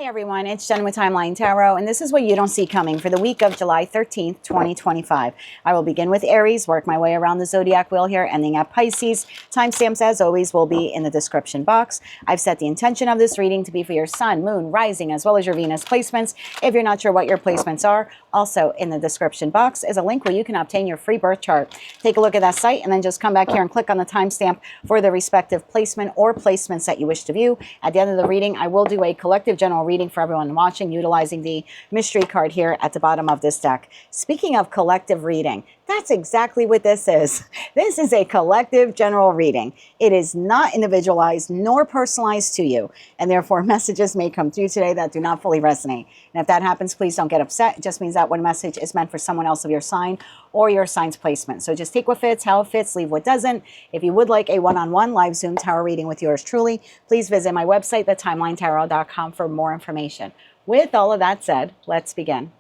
Hey everyone, it's Jen with Timeline Tarot, and this is what you don't see coming for the week of July 13th, 2025. I will begin with Aries, work my way around the zodiac wheel here, ending at Pisces. Timestamps, as always, will be in the description box. I've set the intention of this reading to be for your sun, moon, rising, as well as your Venus placements. If you're not sure what your placements are, also in the description box is a link where you can obtain your free birth chart. Take a look at that site and then just come back here and click on the timestamp for the respective placement or placements that you wish to view. At the end of the reading, I will do a collective general reading for everyone watching, utilizing the mystery card here at the bottom of this deck. Speaking of collective reading, that's exactly what this is. This is a collective general reading. It is not individualized nor personalized to you, and therefore messages may come through today that do not fully resonate. And if that happens, please don't get upset. It just means that one message is meant for someone else of your sign or your sign's placement. So just take what fits, how it fits, leave what doesn't. If you would like a one-on-one live Zoom tarot reading with yours truly, please visit my website, thetimelinetarot.com, for more information. With all of that said, let's begin.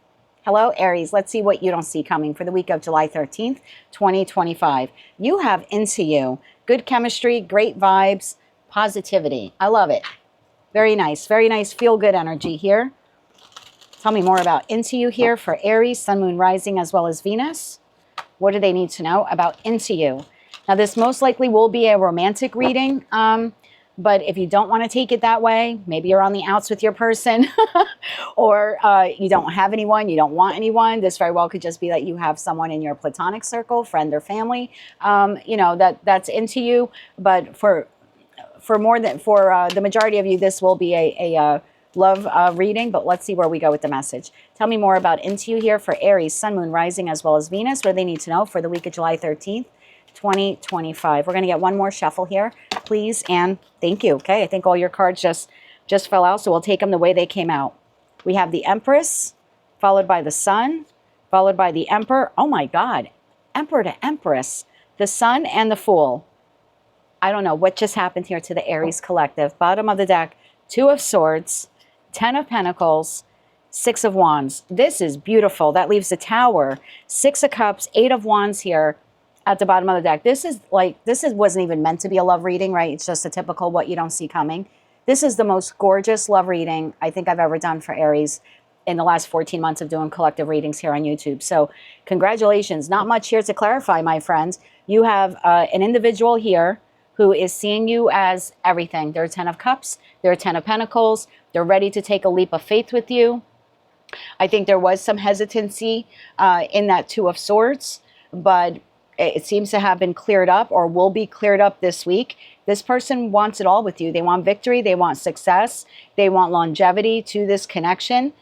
Hello, Aries. Let's see what you don't see coming for the week of July 13th, 2025. You have into you good chemistry, great vibes, positivity. I love it. Very nice feel-good energy here. Tell me more about into you here for Aries, sun, moon, rising, as well as Venus. What do they need to know about into you? Now, this most likely will be a romantic reading. But if you don't want to take it that way, maybe you're on the outs with your person or you don't have anyone, you don't want anyone. This very well could just be that you have someone in your platonic circle, friend or family, you know, that's into you. But for the majority of you, this will be a love reading. But let's see where we go with the message. Tell me more about into you here for Aries, sun, moon, rising, as well as Venus. What do they need to know for the week of July 13th? 2025. We're going to get one more shuffle here, please, and thank you. Okay, I think all your cards just fell out, so we'll take them the way they came out. We have the Empress, followed by the Sun, followed by the Emperor. Oh my God, Emperor to Empress, the Sun, and the Fool. I don't know what just happened here to the Aries collective. Bottom of the deck, Two of Swords, Ten of Pentacles, Six of Wands. This is beautiful. That leaves the Tower, Six of Cups, Eight of Wands here at the bottom of the deck. This wasn't even meant to be a love reading, right? It's just a typical what you don't see coming. This is the most gorgeous love reading I think I've ever done for Aries in the last 14 months of doing collective readings here on YouTube. So congratulations. Not much here to clarify, my friends. You have an individual here who is seeing you as everything. They're 10 of Cups. They're 10 of Pentacles. They're ready to take a leap of faith with you. I think there was some hesitancy in that Two of Swords, but it seems to have been cleared up or will be cleared up this week. This person wants it all with you. They want victory. They want success. They want longevity to this connection.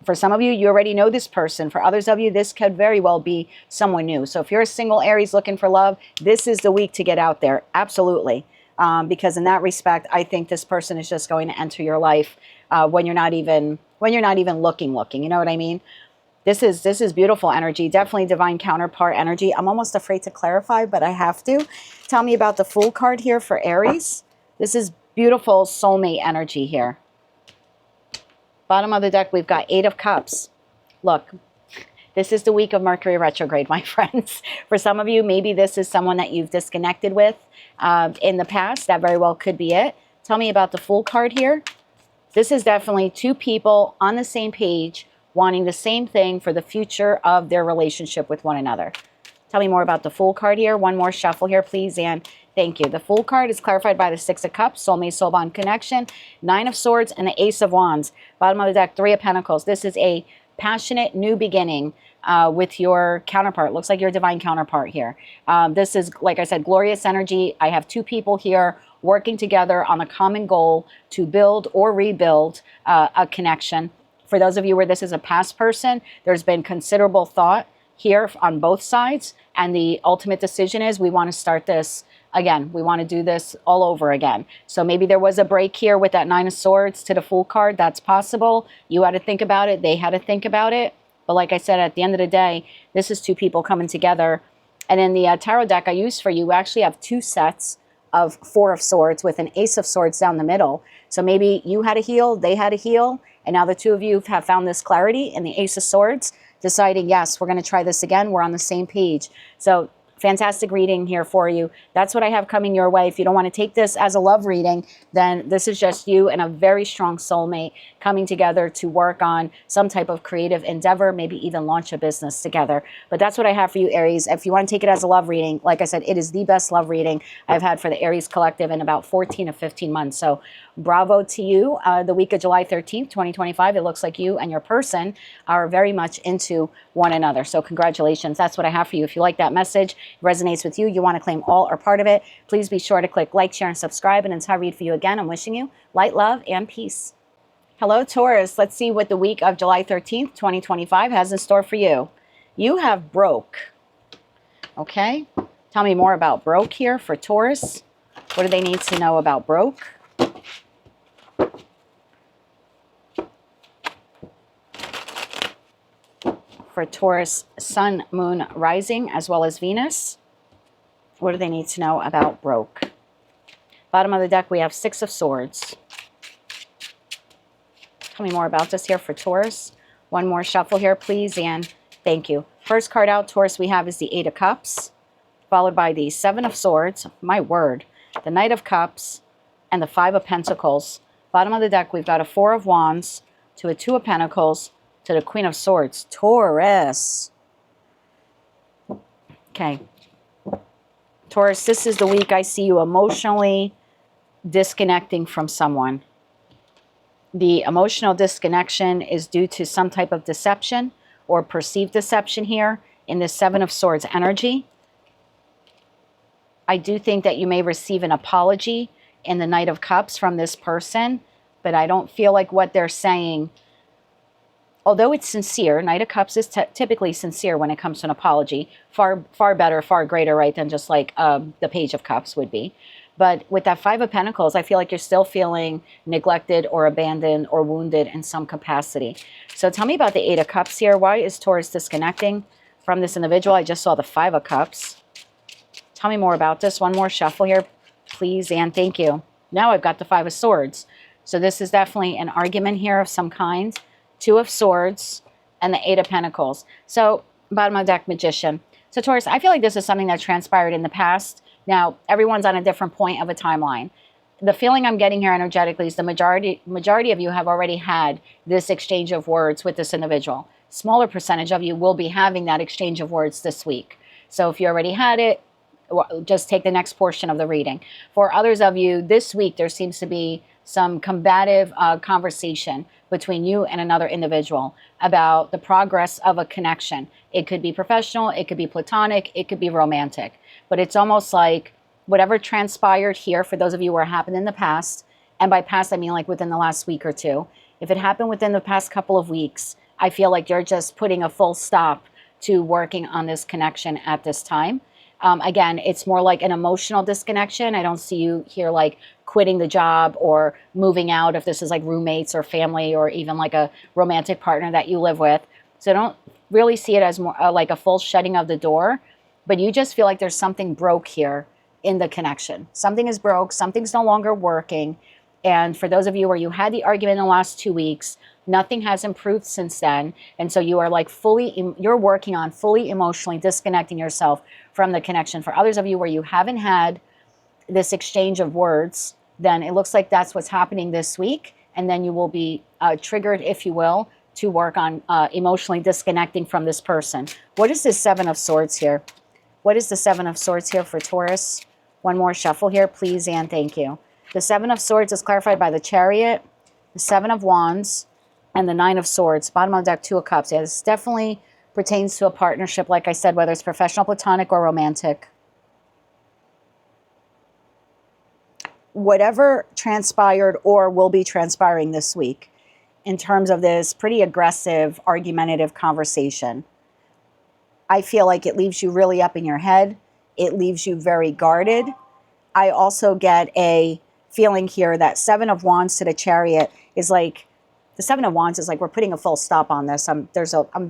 For some of you, you already know this person. For others of you, this could very well be someone new. So if you're a single Aries looking for love, this is the week to get out there. Absolutely. Because in that respect, I think this person is just going to enter your life when you're not even looking. You know what I mean? This is beautiful energy, definitely divine counterpart energy. I'm almost afraid to clarify, but I have to. Tell me about the Fool card here for Aries. This is beautiful soulmate energy here. Bottom of the deck, we've got Eight of Cups. Look, this is the week of Mercury retrograde, my friends. For some of you, maybe this is someone that you've disconnected with in the past. That very well could be it. Tell me about the Fool card here. This is definitely two people on the same page, wanting the same thing for the future of their relationship with one another. Tell me more about the Fool card here. One more shuffle here, please, and thank you. The Fool card is clarified by the Six of Cups, soulmate, soul bond connection, Nine of Swords, and the Ace of Wands. Bottom of the deck, Three of Pentacles. This is a passionate new beginning with your counterpart. Looks like your divine counterpart here. This is, like I said, glorious energy. I have two people here working together on a common goal to build or rebuild a connection. For those of you where this is a past person, there's been considerable thought here on both sides. And the ultimate decision is we want to start this again. We want to do this all over again. So maybe there was a break here with that Nine of Swords to the Fool card. That's possible. You had to think about it. They had to think about it. But like I said, at the end of the day, this is two people coming together. And in the tarot deck I used for you, we actually have two sets of Four of Swords with an Ace of Swords down the middle. So maybe you had to heal, they had to heal. And now the two of you have found this clarity in the Ace of Swords, deciding, yes, we're going to try this again. We're on the same page. So fantastic reading here for you. That's what I have coming your way. If you don't want to take this as a love reading, then this is just you and a very strong soulmate coming together to work on some type of creative endeavor, maybe even launch a business together. But that's what I have for you, Aries. If you want to take it as a love reading, like I said, it is the best love reading I've had for the Aries collective in about 14 to 15 months. So bravo to you. The week of July 13th, 2025, it looks like you and your person are very much into one another. So congratulations. That's what I have for you. If you like that message, resonates with you, you want to claim all or part of it, please be sure to click like, share, and subscribe. And until I read for you again, I'm wishing you light, love, and peace. Hello, Taurus. Let's see what the week of July 13th, 2025 has in store for you. You have broke. Okay. Tell me more about broke here for Taurus. What do they need to know about broke? For Taurus, Sun, Moon, Rising, as well as Venus. What do they need to know about broke? Bottom of the deck, we have Six of Swords. Tell me more about this here for Taurus. One more shuffle here, please, and thank you. First card out, Taurus, we have is the Eight of Cups, followed by the Seven of Swords, my word, the Knight of Cups, and the Five of Pentacles. Bottom of the deck, we've got a Four of Wands, to a Two of Pentacles, to the Queen of Swords. Taurus. Okay. Taurus, this is the week I see you emotionally disconnecting from someone. The emotional disconnection is due to some type of deception or perceived deception here in the Seven of Swords energy. I do think that you may receive an apology in the Knight of Cups from this person, but I don't feel like what they're saying, although it's sincere, Knight of Cups is typically sincere when it comes to an apology. Far better, far greater, right, than just like the Page of Cups would be. But with that Five of Pentacles, I feel like you're still feeling neglected or abandoned or wounded in some capacity. So tell me about the Eight of Cups here. Why is Taurus disconnecting from this individual? I just saw the Five of Cups. Tell me more about this. One more shuffle here, please, and thank you. Now I've got the Five of Swords. So this is definitely an argument here of some kind. Two of Swords and the Eight of Pentacles. So bottom of the deck, Magician. So Taurus, I feel like this is something that transpired in the past. Now, everyone's on a different point of a timeline. The feeling I'm getting here energetically is the majority of you have already had this exchange of words with this individual. Smaller percentage of you will be having that exchange of words this week. So if you already had it, just take the next portion of the reading. For others of you, this week there seems to be some combative conversation between you and another individual about the progress of a connection. It could be professional, it could be platonic, it could be romantic. But it's almost like whatever transpired here, for those of you where it happened in the past, and by past I mean like within the last week or two, if it happened within the past couple of weeks, I feel like you're just putting a full stop to working on this connection at this time. Again, it's more like an emotional disconnection. I don't see you here like quitting the job or moving out if this is like roommates or family or even like a romantic partner that you live with. So I don't really see it as more like a full shutting of the door, but you just feel like there's something broke here in the connection. Something is broke, something's no longer working. And for those of you where you had the argument in the last 2 weeks, nothing has improved since then. And so you are like you're working on fully emotionally disconnecting yourself from the connection. For others of you where you haven't had this exchange of words, then it looks like that's what's happening this week. And then you will be triggered, if you will, to work on emotionally disconnecting from this person. What is this Seven of Swords here? What is the Seven of Swords here for Taurus? One more shuffle here, please, and thank you. The Seven of Swords is clarified by the Chariot, the Seven of Wands, and the Nine of Swords. Bottom of the deck, Two of Cups. Yeah, this definitely pertains to a partnership, like I said, whether it's professional, platonic, or romantic. Whatever transpired or will be transpiring this week in terms of this pretty aggressive, argumentative conversation, I feel like it leaves you really up in your head. It leaves you very guarded. I also get a feeling here that Seven of Wands to the Chariot is like, the Seven of Wands is like, we're putting a full stop on this. I'm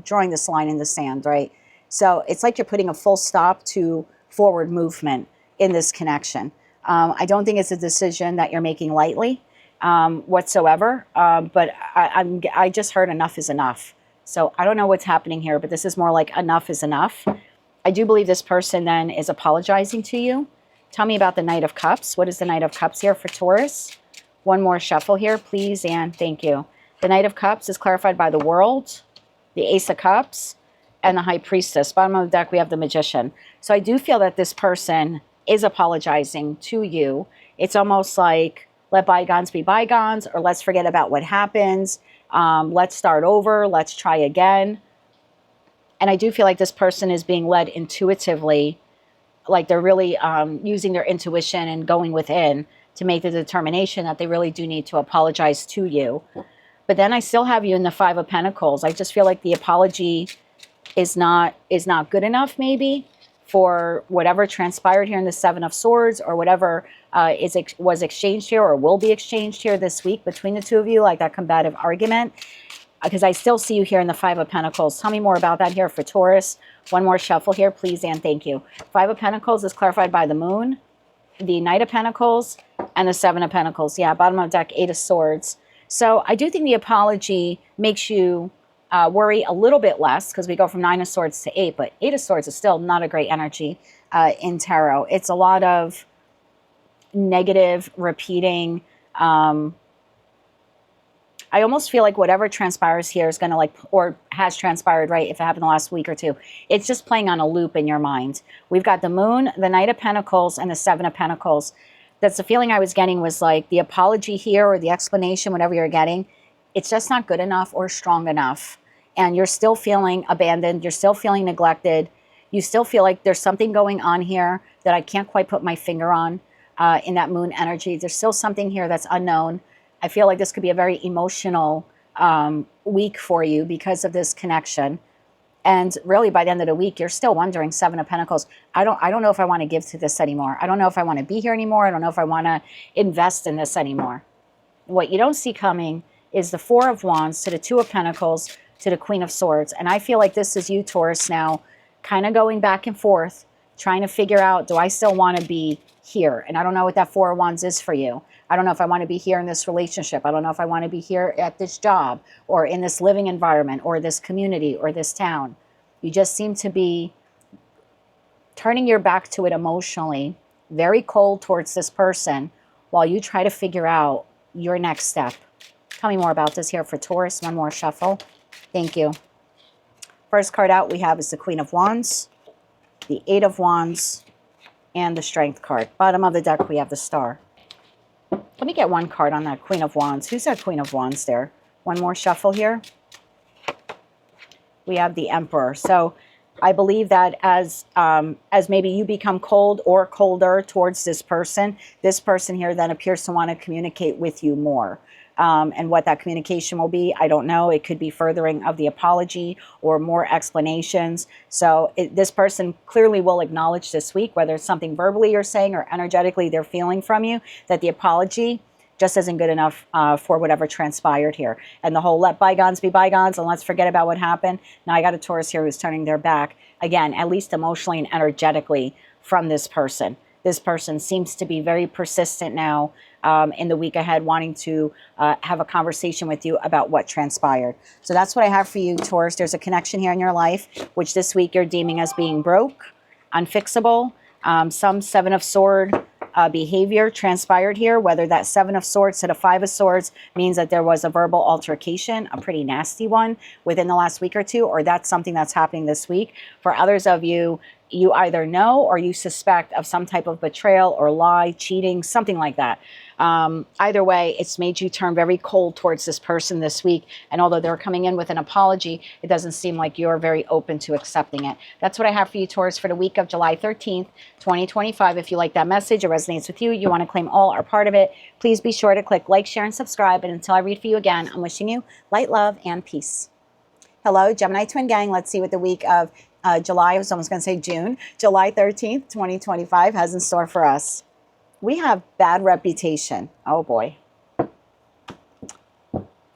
drawing this line in the sand, right? So it's like you're putting a full stop to forward movement in this connection. I don't think it's a decision that you're making lightly whatsoever, but I just heard enough is enough. So I don't know what's happening here, but this is more like enough is enough. I do believe this person then is apologizing to you. Tell me about the Knight of Cups. What is the Knight of Cups here for Taurus? One more shuffle here, please, and thank you. The Knight of Cups is clarified by the World, the Ace of Cups, and the High Priestess. Bottom of the deck, we have the Magician. So I do feel that this person is apologizing to you. It's almost like, let bygones be bygones, or let's forget about what happens. Let's start over. Let's try again. And I do feel like this person is being led intuitively, like they're really using their intuition and going within to make the determination that they really do need to apologize to you. But then I still have you in the Five of Pentacles. I just feel like the apology is not good enough, maybe, for whatever transpired here in the Seven of Swords, or whatever was exchanged here or will be exchanged here this week between the two of you, like that combative argument. Because I still see you here in the Five of Pentacles. Tell me more about that here for Taurus. One more shuffle here, please, and thank you. Five of Pentacles is clarified by the Moon, the Knight of Pentacles, and the Seven of Pentacles. Yeah, bottom of the deck, Eight of Swords. So I do think the apology makes you worry a little bit less, because we go from Nine of Swords to Eight, but Eight of Swords is still not a great energy in tarot. It's a lot of negative, repeating. I almost feel like whatever transpires here is going to or has transpired, right, if it happened the last week or two, it's just playing on a loop in your mind. We've got the Moon, the Knight of Pentacles, and the Seven of Pentacles. That's the feeling I was getting, was like the apology here, or the explanation, whatever you're getting, it's just not good enough or strong enough. And you're still feeling abandoned. You're still feeling neglected. You still feel like there's something going on here that I can't quite put my finger on in that Moon energy. There's still something here that's unknown. I feel like this could be a very emotional week for you because of this connection. And really, by the end of the week, you're still wondering, Seven of Pentacles, I don't know if I want to give to this anymore. I don't know if I want to be here anymore. I don't know if I want to invest in this anymore. What you don't see coming is the Four of Wands to the Two of Pentacles to the Queen of Swords. And I feel like this is you, Taurus, now kind of going back and forth, trying to figure out, do I still want to be here? And I don't know what that Four of Wands is for you. I don't know if I want to be here in this relationship. I don't know if I want to be here at this job, or in this living environment, or this community, or this town. You just seem to be turning your back to it emotionally, very cold towards this person, while you try to figure out your next step. Tell me more about this here for Taurus. One more shuffle. Thank you. First card out we have is the Queen of Wands, the Eight of Wands, and the Strength card. Bottom of the deck we have the Star. Let me get one card on that Queen of Wands. Who's that Queen of Wands there? One more shuffle here. We have the Emperor. So I believe that as maybe you become cold or colder towards this person here then appears to want to communicate with you more. And what that communication will be, I don't know. It could be furthering of the apology or more explanations. So this person clearly will acknowledge this week, whether it's something verbally you're saying or energetically they're feeling from you, that the apology just isn't good enough for whatever transpired here. And the whole let bygones be bygones and let's forget about what happened. Now I got a Taurus here who's turning their back, again, at least emotionally and energetically, from this person. This person seems to be very persistent now in the week ahead, wanting to have a conversation with you about what transpired. So that's what I have for you, Taurus. There's a connection here in your life, which this week you're deeming as being broke, unfixable. Some Seven of Swords behavior transpired here, whether that Seven of Swords to the Five of Swords means that there was a verbal altercation, a pretty nasty one within the last week or two, or that's something that's happening this week. For others of you, you either know or you suspect of some type of betrayal or lie, cheating, something like that. Either way, it's made you turn very cold towards this person this week. And although they're coming in with an apology, it doesn't seem like you're very open to accepting it. That's what I have for you, Taurus, for the week of July 13th, 2025. If you like that message, it resonates with you, you want to claim all or part of it, please be sure to click like, share, and subscribe. And until I read for you again, I'm wishing you light, love, and peace. Hello, Gemini Twin Gang. Let's see what the week of July, I was almost going to say June, July 13th, 2025 has in store for us. We have bad reputation. Oh boy.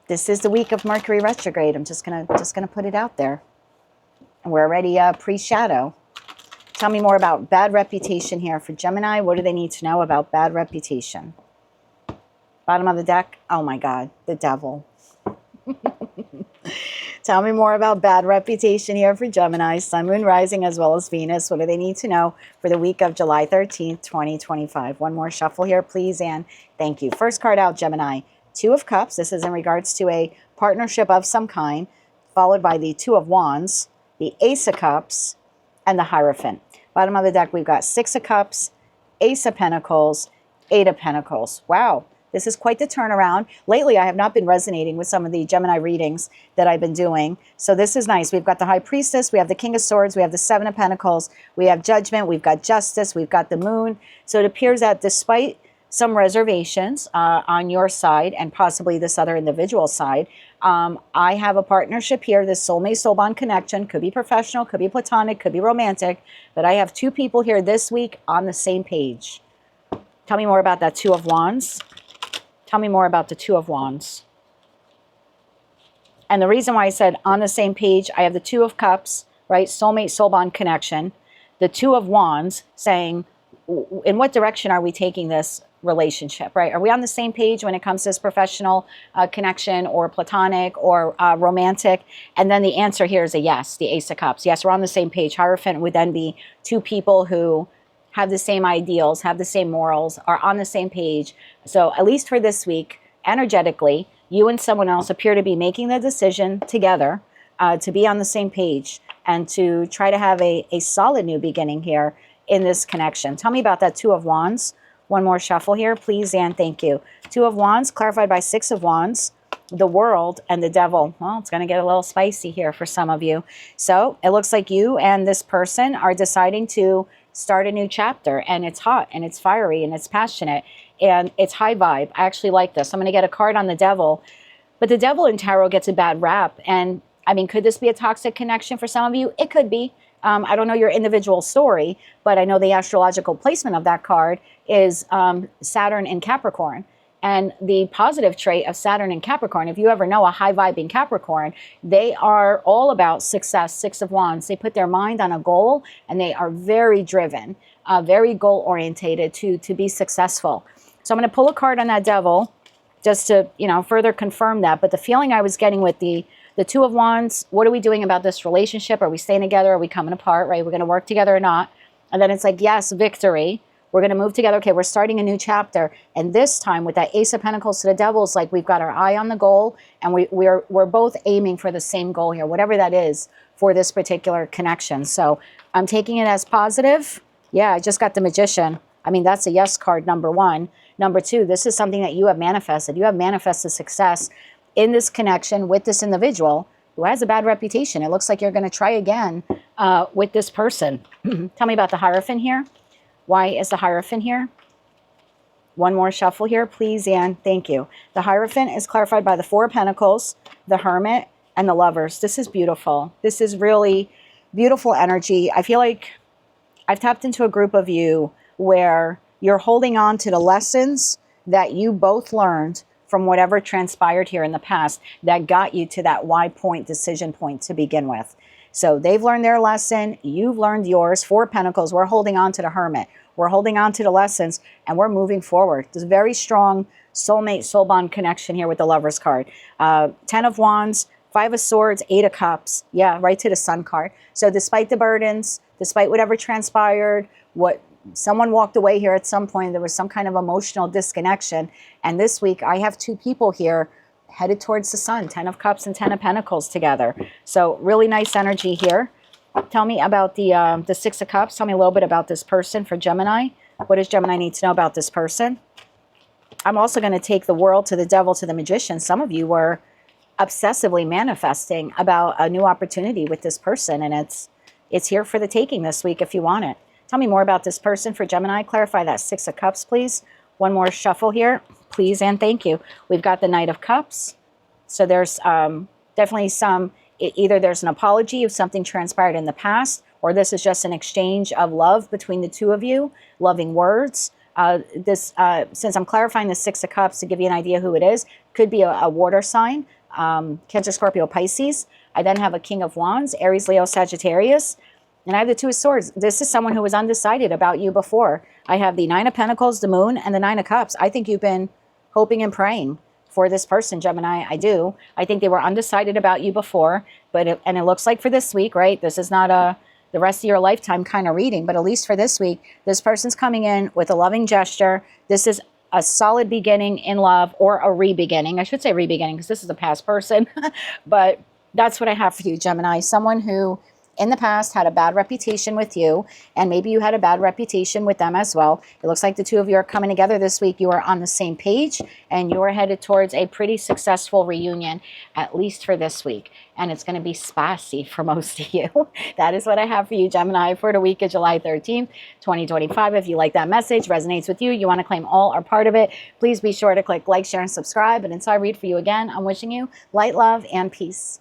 This is the week of Mercury retrograde. I'm just gonna put it out there. And we're already pre-shadow. Tell me more about bad reputation here for Gemini. What do they need to know about bad reputation? Bottom of the deck. Oh my God, the devil. Tell me more about bad reputation here for Gemini, Sun, Moon, Rising, as well as Venus. What do they need to know for the week of July 13th, 2025? One more shuffle here, please, and thank you. First card out, Gemini, Two of Cups. This is in regards to a partnership of some kind, followed by the Two of Wands, the Ace of Cups, and the Hierophant. Bottom of the deck, we've got Six of Cups, Ace of Pentacles, Eight of Pentacles. Wow, this is quite the turnaround. Lately, I have not been resonating with some of the Gemini readings that I've been doing. So this is nice. We've got the High Priestess, we have the King of Swords, we have the Seven of Pentacles, we have Judgment, we've got Justice, we've got the Moon. So it appears that despite some reservations on your side and possibly this other individual side, I have a partnership here, this soulmate soul bond connection. Could be professional, could be platonic, could be romantic, but I have two people here this week on the same page. Tell me more about that Two of Wands. Tell me more about the Two of Wands. And the reason why I said on the same page, I have the Two of Cups, right? Soulmate soul bond connection. The Two of Wands saying, in what direction are we taking this relationship, right? Are we on the same page when it comes to this professional connection or platonic or romantic? And then the answer here is a yes, the Ace of Cups. Yes, we're on the same page. Hierophant would then be two people who have the same ideals, have the same morals, are on the same page. So at least for this week, energetically, you and someone else appear to be making the decision together to be on the same page and to try to have a solid new beginning here in this connection. Tell me about that Two of Wands. One more shuffle here, please, and thank you. Two of Wands, clarified by Six of Wands, the World, and the Devil. Well, it's going to get a little spicy here for some of you. So it looks like you and this person are deciding to start a new chapter, and it's hot, and it's fiery, and it's passionate, and it's high vibe. I actually like this. I'm going to get a card on the Devil, but the Devil in tarot gets a bad rap, and I mean, could this be a toxic connection for some of you? It could be. I don't know your individual story, but I know the astrological placement of that card is Saturn in Capricorn. And the positive trait of Saturn in Capricorn, if you ever know a high-vibing Capricorn, they are all about success, Six of Wands. They put their mind on a goal, and they are very driven, very goal-orientated to be successful. So I'm going to pull a card on that Devil just to, you know, further confirm that. But the feeling I was getting with the Two of Wands, what are we doing about this relationship? Are we staying together? Are we coming apart, right? We're going to work together or not? And then it's like, yes, victory. We're going to move together. Okay, we're starting a new chapter. And this time with that Ace of Pentacles to the Devil, it's like we've got our eye on the goal, and we're both aiming for the same goal here, whatever that is for this particular connection. So I'm taking it as positive. Yeah, I just got the Magician. I mean, that's a yes card, number one. Number two, this is something that you have manifested. You have manifested success in this connection with this individual who has a bad reputation. It looks like you're going to try again with this person. Tell me about the Hierophant here. Why is the Hierophant here? One more shuffle here, please, and thank you. The Hierophant is clarified by the Four of Pentacles, the Hermit, and the Lovers. This is beautiful. This is really beautiful energy. I feel like I've tapped into a group of you where you're holding on to the lessons that you both learned from whatever transpired here in the past that got you to that why point, decision point to begin with. So they've learned their lesson. You've learned yours. Four of Pentacles. We're holding on to the Hermit. We're holding on to the lessons, and we're moving forward. There's a very strong soulmate, soul bond connection here with the Lovers card. 10 of Wands, 5 of Swords, 8 of Cups. Yeah, right to the Sun card. So despite the burdens, despite whatever transpired, what someone walked away here at some point, there was some kind of emotional disconnection. And this week, I have two people here headed towards the Sun, 10 of Cups and 10 of Pentacles together. So really nice energy here. Tell me about the 6 of Cups. Tell me a little bit about this person for Gemini. What does Gemini need to know about this person? I'm also going to take the World to the Devil to the Magician. Some of you were obsessively manifesting about a new opportunity with this person, and it's here for the taking this week if you want it. Tell me more about this person for Gemini. Clarify that 6 of Cups, please. One more shuffle here, please, and thank you. We've got the Knight of Cups. So there's definitely either there's an apology if something transpired in the past, or this is just an exchange of love between the two of you, loving words. Since I'm clarifying the 6 of Cups to give you an idea who it is, could be a water sign, Cancer, Scorpio, Pisces. I then have a King of Wands, Aries, Leo, Sagittarius. And I have the 2 of Swords. This is someone who was undecided about you before. I have the 9 of Pentacles, the Moon, and the 9 of Cups. I think you've been hoping and praying for this person, Gemini. I do. I think they were undecided about you before. And it looks like for this week, right? This is not the rest of your lifetime kind of reading. But at least for this week, this person's coming in with a loving gesture. This is a solid beginning in love, or a re-beginning. I should say re-beginning because this is a past person, but that's what I have for you, Gemini. Someone who in the past had a bad reputation with you, and maybe you had a bad reputation with them as well. It looks like the two of you are coming together this week. You are on the same page, and you are headed towards a pretty successful reunion, at least for this week. And it's going to be spicy for most of you. That is what I have for you, Gemini, for the week of July 13th, 2025. If you like that message, resonates with you, you want to claim all or part of it, please be sure to click like, share, and subscribe. And until I read for you again, I'm wishing you light, love, and peace.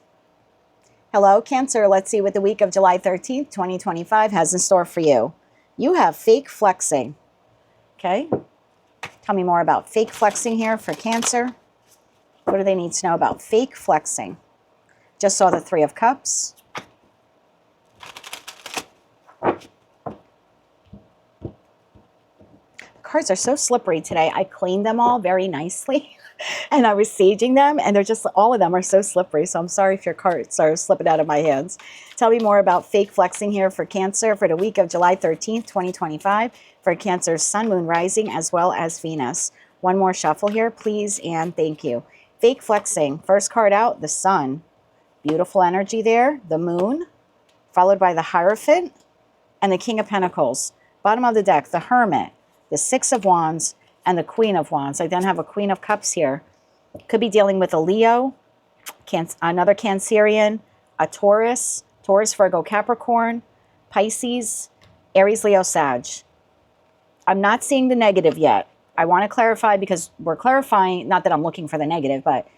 Hello, Cancer. Let's see what the week of July 13th, 2025 has in store for you. You have fake flexing. Okay. Tell me more about fake flexing here for Cancer. What do they need to know about fake flexing? Just saw the Three of Cups. The cards are so slippery today. I cleaned them all very nicely. And I was saging them, and they're just, all of them are so slippery. So I'm sorry if your cards are slipping out of my hands. Tell me more about fake flexing here for Cancer for the week of July 13th, 2025, for Cancer's Sun, Moon, Rising, as well as Venus. One more shuffle here, please, and thank you. Fake flexing. First card out, the Sun. Beautiful energy there. The Moon, followed by the Hierophant, and the King of Pentacles. Bottom of the deck, the Hermit, the Six of Wands, and the Queen of Wands. I then have a Queen of Cups here. Could be dealing with a Leo, another Cancerian, a Taurus, Virgo, Capricorn, Pisces, Aries, Leo, Sag. I'm not seeing the negative yet. I want to clarify because we're clarifying, not that I'm looking for the negative, but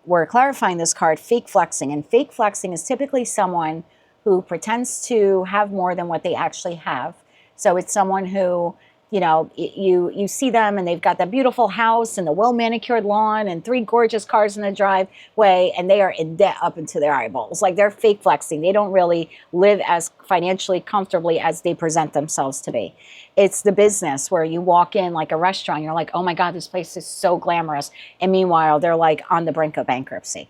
we're clarifying this card, fake flexing. And fake flexing is typically someone who pretends to have more than what they actually have. So it's someone who, you know, you see them and they've got that beautiful house and the well-manicured lawn and 3 gorgeous cars in the driveway, and they are in debt up into their eyeballs. Like, they're fake flexing. They don't really live as financially comfortably as they present themselves to be. It's the business where you walk in like a restaurant, you're like, oh my God, this place is so glamorous. And meanwhile, they're like on the brink of bankruptcy.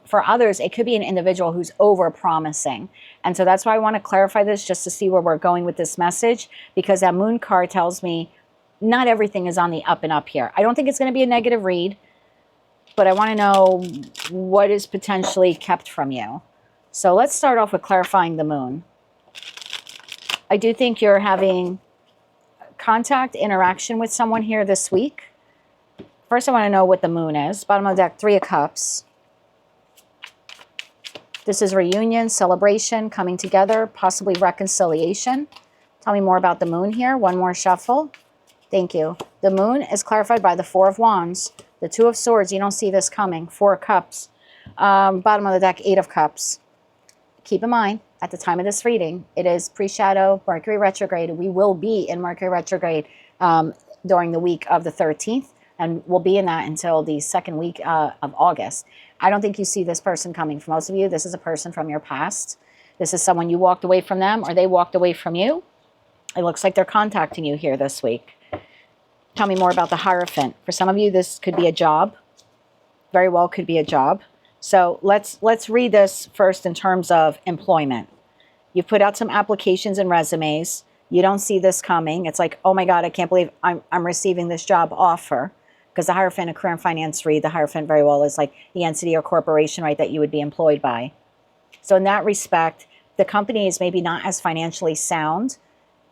For others, it could be an individual who's over-promising. And so that's why I want to clarify this, just to see where we're going with this message, because that Moon card tells me not everything is on the up and up here. I don't think it's going to be a negative read, but I want to know what is potentially kept from you. So let's start off with clarifying the Moon. I do think you're having contact, interaction with someone here this week. First, I want to know what the Moon is. Bottom of the deck, Three of Cups. This is reunion, celebration, coming together, possibly reconciliation. Tell me more about the Moon here. One more shuffle. Thank you. The Moon is clarified by the Four of Wands, the Two of Swords. You don't see this coming. Four of Cups. Bottom of the deck, Eight of Cups. Keep in mind, at the time of this reading, it is pre-shadow, Mercury retrograde. We will be in Mercury retrograde during the week of the 13th, and we'll be in that until the second week of August. I don't think you see this person coming. For most of you, this is a person from your past. This is someone you walked away from them, or they walked away from you. It looks like they're contacting you here this week. Tell me more about the Hierophant. For some of you, this could be a job. Very well could be a job. So let's read this first in terms of employment. You've put out some applications and resumes. You don't see this coming. It's like, oh my God, I can't believe I'm receiving this job offer. Because the Hierophant, a career and finance read, the Hierophant very well is like the entity or corporation, right, that you would be employed by. So in that respect, the company is maybe not as financially sound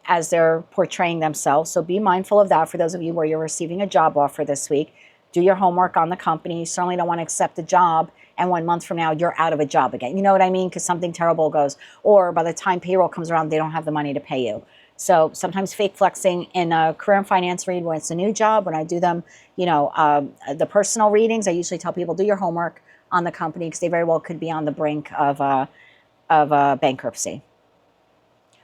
as they're portraying themselves. So be mindful of that for those of you where you're receiving a job offer this week. Do your homework on the company. You certainly don't want to accept a job and 1 month from now you're out of a job again. You know what I mean? Because something terrible goes. Or by the time payroll comes around, they don't have the money to pay you. So sometimes fake flexing in a career and finance read when it's a new job, when I do them, you know, the personal readings, I usually tell people do your homework on the company because they very well could be on the brink of bankruptcy.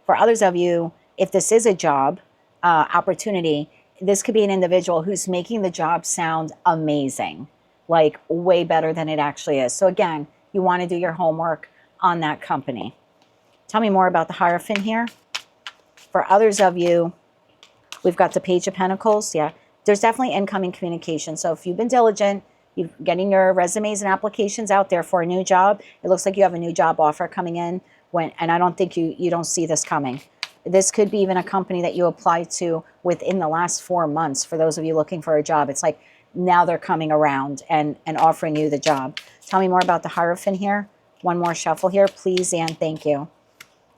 For others of you, if this is a job opportunity, this could be an individual who's making the job sound amazing, like way better than it actually is. So again, you want to do your homework on that company. Tell me more about the Hierophant here. For others of you, we've got the Page of Pentacles. Yeah, there's definitely incoming communication. So if you've been diligent, you're getting your resumes and applications out there for a new job, it looks like you have a new job offer coming in. And I don't think you don't see this coming. This could be even a company that you applied to within the last 4 months. For those of you looking for a job, it's like now they're coming around and offering you the job. Tell me more about the Hierophant here. One more shuffle here, please, and thank you.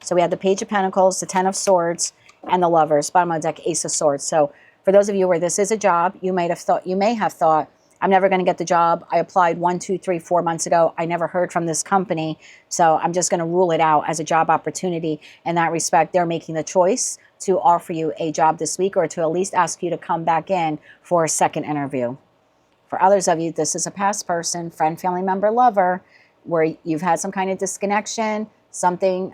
So we had the Page of Pentacles, the Ten of Swords, and the Lovers. Bottom of the deck, Ace of Swords. So for those of you where this is a job, you may have thought, I'm never going to get the job. I applied 1, 2, 3, 4 months ago. I never heard from this company. So I'm just going to rule it out as a job opportunity. In that respect, they're making the choice to offer you a job this week, or to at least ask you to come back in for a second interview. For others of you, this is a past person, friend, family member, lover, where you've had some kind of disconnection, something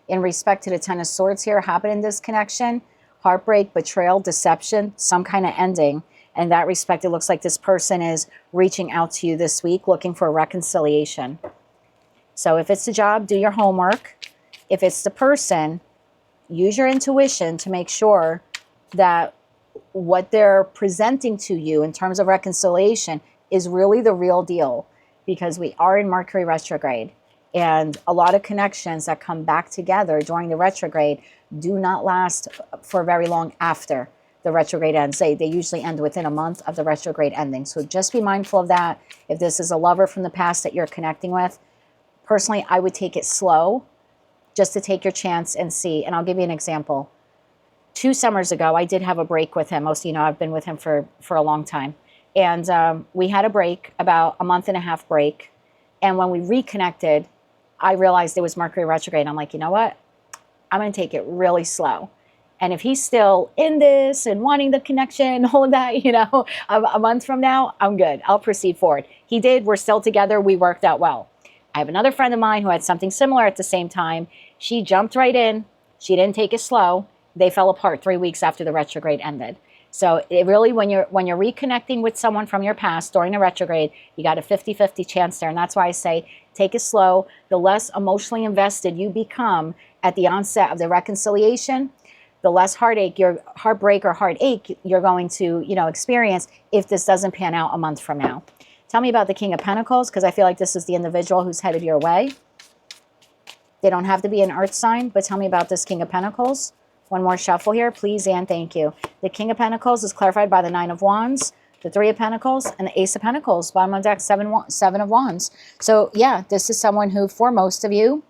in respect to the Ten of Swords here happened in this connection. Heartbreak, betrayal, deception, some kind of ending. In that respect, it looks like this person is reaching out to you this week looking for a reconciliation. So if it's the job, do your homework. If it's the person, use your intuition to make sure that what they're presenting to you in terms of reconciliation is really the real deal, because we are in Mercury retrograde. And a lot of connections that come back together during the retrograde do not last for very long after the retrograde ends. They usually end within a month of the retrograde ending. So just be mindful of that. If this is a lover from the past that you're connecting with, personally, I would take it slow just to take your chance and see. And I'll give you an example. 2 summers ago, I did have a break with him. Most of you know I've been with him for a long time. And we had a break, about a month and a half break. And when we reconnected, I realized it was Mercury retrograde. I'm like, you know what? I'm going to take it really slow. And if he's still in this and wanting the connection, all of that, you know, a month from now, I'm good. I'll proceed forward. He did. We're still together. We worked out well. I have another friend of mine who had something similar at the same time. She jumped right in. She didn't take it slow. They fell apart 3 weeks after the retrograde ended. So it really, when you're reconnecting with someone from your past during the retrograde, you got a 50-50 chance there. And that's why I say take it slow. The less emotionally invested you become at the onset of the reconciliation, the less heartbreak or heartache you're going to, you know, experience if this doesn't pan out a month from now. Tell me about the King of Pentacles, because I feel like this is the individual who's headed your way. They don't have to be an earth sign, but tell me about this King of Pentacles. One more shuffle here, please, and thank you. The King of Pentacles is clarified by the Nine of Wands, the Three of Pentacles, and the Ace of Pentacles. Bottom of the deck, Seven of Wands. So yeah, this is someone who, for most of you,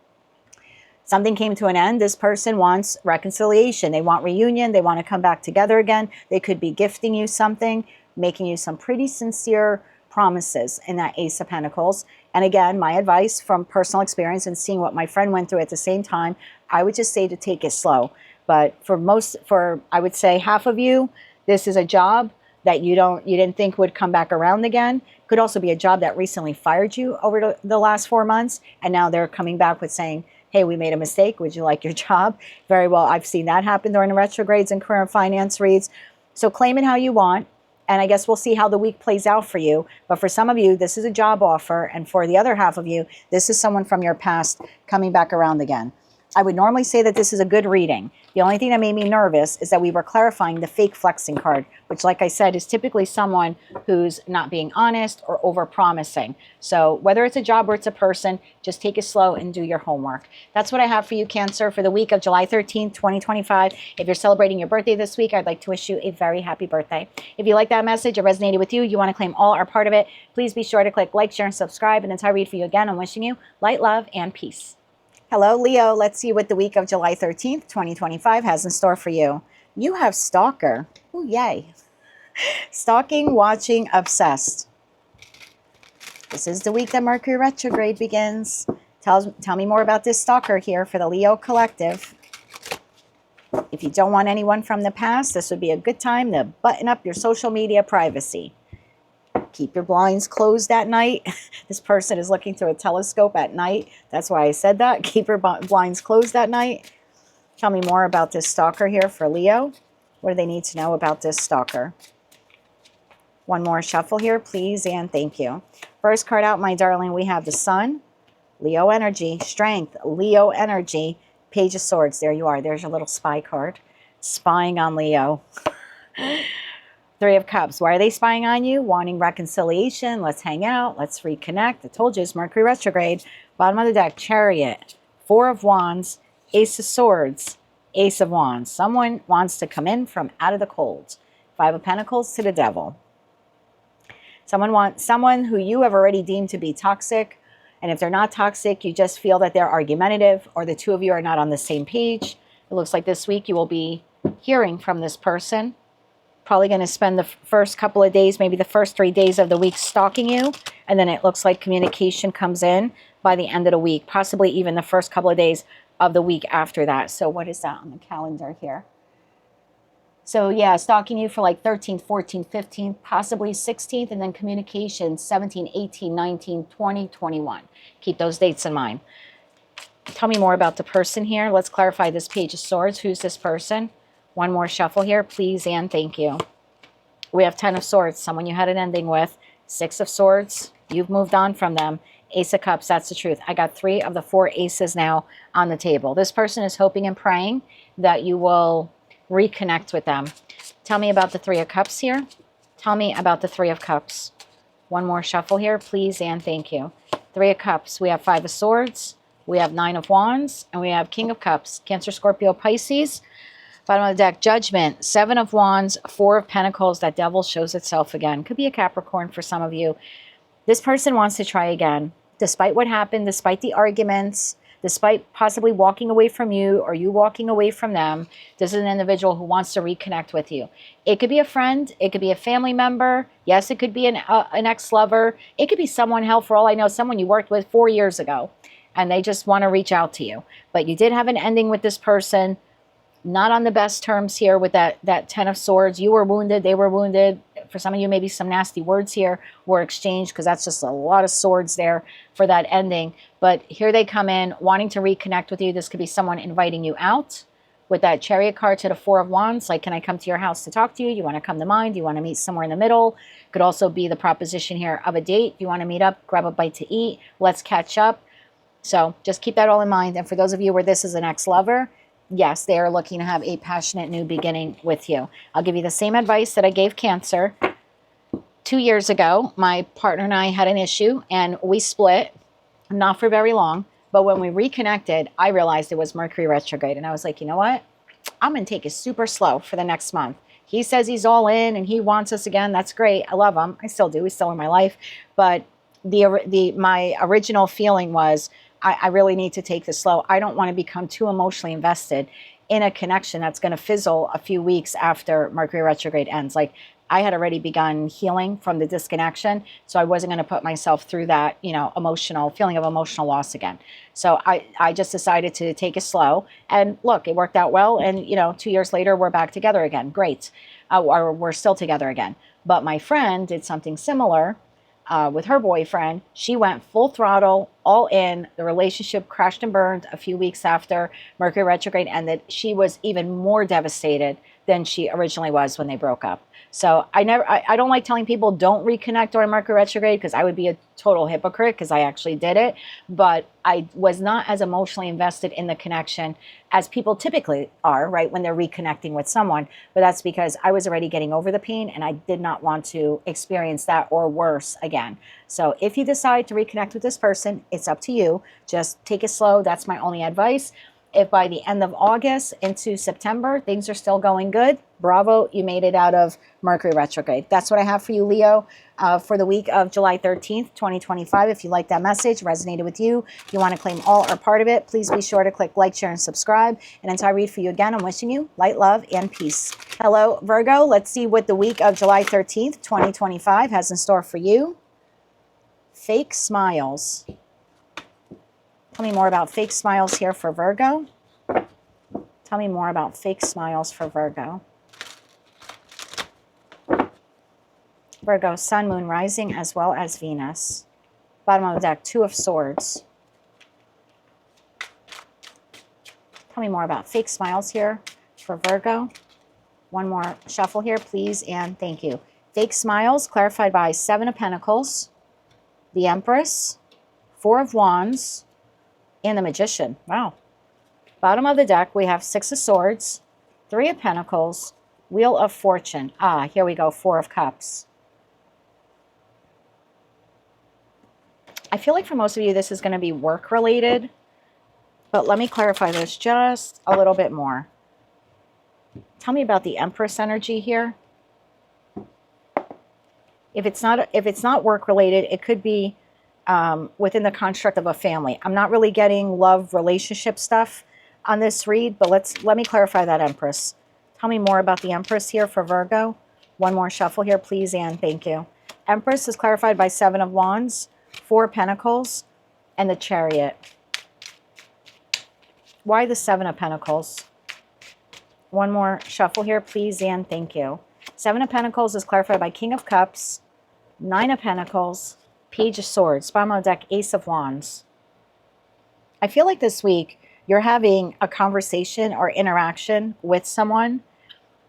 something came to an end. This person wants reconciliation. They want reunion. They want to come back together again. They could be gifting you something, making you some pretty sincere promises in that Ace of Pentacles. And again, my advice from personal experience and seeing what my friend went through at the same time, I would just say to take it slow. But for I would say half of you, this is a job that you didn't think would come back around again. Could also be a job that recently fired you over the last 4 months, and now they're coming back with saying, hey, we made a mistake. Would you like your job? Very well. I've seen that happen during the retrogrades and career and finance reads. So claim it how you want. And I guess we'll see how the week plays out for you. But for some of you, this is a job offer. And for the other half of you, this is someone from your past coming back around again. I would normally say that this is a good reading. The only thing that made me nervous is that we were clarifying the fake flexing card, which, like I said, is typically someone who's not being honest or over-promising. So whether it's a job or it's a person, just take it slow and do your homework. That's what I have for you, Cancer, for the week of July 13th, 2025. If you're celebrating your birthday this week, I'd like to wish you a very happy birthday. If you like that message, it resonated with you, you want to claim all or part of it, please be sure to click like, share, and subscribe. And until I read for you again, I'm wishing you light, love, and peace. Hello, Leo. Let's see what the week of July 13th, 2025 has in store for you. You have Stalker. Ooh, yay. Stalking, watching, obsessed. This is the week that Mercury retrograde begins. Tell me more about this Stalker here for the Leo collective. If you don't want anyone from the past, this would be a good time to button up your social media privacy. Keep your blinds closed at night. This person is looking through a telescope at night. That's why I said that. Keep your blinds closed at night. Tell me more about this Stalker here for Leo. What do they need to know about this Stalker? One more shuffle here, please, and thank you. First card out, my darling, we have the Sun, Leo energy, Strength, Leo energy, Page of Swords. There you are. There's your little spy card. Spying on Leo. Three of Cups. Why are they spying on you? Wanting reconciliation. Let's hang out. Let's reconnect. I told you it's Mercury retrograde. Bottom of the deck, Chariot. Four of Wands. Ace of Swords. Ace of Wands. Someone wants to come in from out of the cold. Five of Pentacles to the Devil. Someone who you have already deemed to be toxic. And if they're not toxic, you just feel that they're argumentative or the two of you are not on the same page. It looks like this week you will be hearing from this person. Probably going to spend the first couple of days, maybe the first 3 days of the week stalking you. And then it looks like communication comes in by the end of the week, possibly even the first couple of days of the week after that. So what is that on the calendar here? So yeah, stalking you for like 13th, 14th, 15th, possibly 16th, and then communication 17, 18, 19, 20, 21. Keep those dates in mind. Tell me more about the person here. Let's clarify this Page of Swords. Who's this person? One more shuffle here, please, and thank you. We have 10 of Swords, someone you had an ending with. 6 of Swords, you've moved on from them. Ace of Cups, that's the truth. I got 3 of the 4 aces now on the table. This person is hoping and praying that you will reconnect with them. Tell me about the 3 of Cups here. Tell me about the 3 of Cups. One more shuffle here, please, and thank you. 3 of Cups. We have 5 of Swords. We have 9 of Wands. And we have King of Cups. Cancer, Scorpio, Pisces. Bottom of the deck, Judgment. 7 of Wands. 4 of Pentacles. That Devil shows itself again. Could be a Capricorn for some of you. This person wants to try again. Despite what happened, despite the arguments, despite possibly walking away from you or you walking away from them, this is an individual who wants to reconnect with you. It could be a friend. It could be a family member. Yes, it could be an ex-lover. It could be someone, hell, for all I know, someone you worked with 4 years ago, and they just want to reach out to you. But you did have an ending with this person. Not on the best terms here with that 10 of Swords. You were wounded. They were wounded. For some of you, maybe some nasty words here were exchanged because that's just a lot of swords there for that ending. But here they come in wanting to reconnect with you. This could be someone inviting you out with that Chariot card to the 4 of Wands. Like, can I come to your house to talk to you? You want to come to mine? Do you want to meet somewhere in the middle? Could also be the proposition here of a date. You want to meet up, grab a bite to eat. Let's catch up. So just keep that all in mind. And for those of you where this is an ex-lover, yes, they are looking to have a passionate new beginning with you. I'll give you the same advice that I gave Cancer. 2 years ago, my partner and I had an issue and we split, not for very long. But when we reconnected, I realized it was Mercury retrograde. And I was like, you know what? I'm going to take it super slow for the next month. He says he's all in and he wants us again. That's great. I love him. I still do. He's still in my life. But my original feeling was, I really need to take this slow. I don't want to become too emotionally invested in a connection that's going to fizzle a few weeks after Mercury retrograde ends. Like, I had already begun healing from the disconnection, so I wasn't going to put myself through that, emotional feeling of emotional loss again. So I just decided to take it slow. And look, it worked out well. And, 2 years later, we're back together again. Great. Or we're still together again. But my friend did something similar. With her boyfriend. She went full throttle, all in. The relationship crashed and burned a few weeks after Mercury retrograde ended. She was even more devastated than she originally was when they broke up. So I don't like telling people don't reconnect during Mercury retrograde because I would be a total hypocrite because I actually did it. But I was not as emotionally invested in the connection as people typically are, right, when they're reconnecting with someone. But that's because I was already getting over the pain and I did not want to experience that or worse again. So if you decide to reconnect with this person, it's up to you. Just take it slow. That's my only advice. If by the end of August into September, things are still going good, bravo, you made it out of Mercury retrograde. That's what I have for you, Leo, for the week of July 13th, 2025. If you like that message, resonated with you, you want to claim all or part of it, please be sure to click like, share, and subscribe. And until I read for you again, I'm wishing you light, love, and peace. Hello, Virgo. Let's see what the week of July 13th, 2025 has in store for you. Fake smiles. Tell me more about fake smiles here for Virgo. Tell me more about fake smiles for Virgo. Virgo, Sun, Moon, Rising, as well as Venus. Bottom of the deck, 2 of Swords. Tell me more about fake smiles here for Virgo. One more shuffle here, please, and thank you. Fake smiles, clarified by 7 of Pentacles, the Empress, 4 of Wands, and the Magician. Wow. Bottom of the deck, we have 6 of Swords, 3 of Pentacles, Wheel of Fortune. Here we go, 4 of Cups. I feel like for most of you, this is going to be work-related. But let me clarify this just a little bit more. Tell me about the Empress energy here. If it's not work related, it could be within the construct of a family. I'm not really getting love relationship stuff on this read, but let me clarify that, Empress. Tell me more about the Empress here for Virgo. One more shuffle here, please, and thank you. Empress is clarified by 7 of Wands, 4 Pentacles, and the Chariot. Why the 7 of Pentacles? One more shuffle here, please, and thank you. 7 of Pentacles is clarified by King of Cups, 9 of Pentacles, Page of Swords, bottom of the deck, Ace of Wands. I feel like this week you're having a conversation or interaction with someone.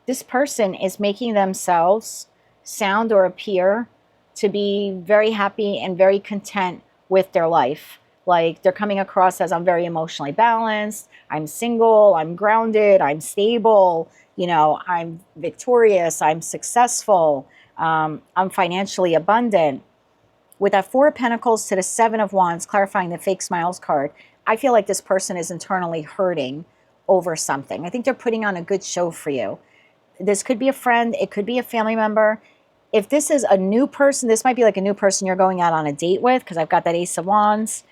This person is making themselves sound or appear to be very happy and very content with their life. Like they're coming across as, I'm very emotionally balanced, I'm single, I'm grounded, I'm stable, you know, I'm victorious, I'm successful, I'm financially abundant. With that 4 of Pentacles to the 7 of Wands, clarifying the fake smiles card, I feel like this person is internally hurting over something. I think they're putting on a good show for you. This could be a friend, it could be a family member. If this is a new person, this might be like a new person you're going out on a date with, because I've got that Ace of Wands.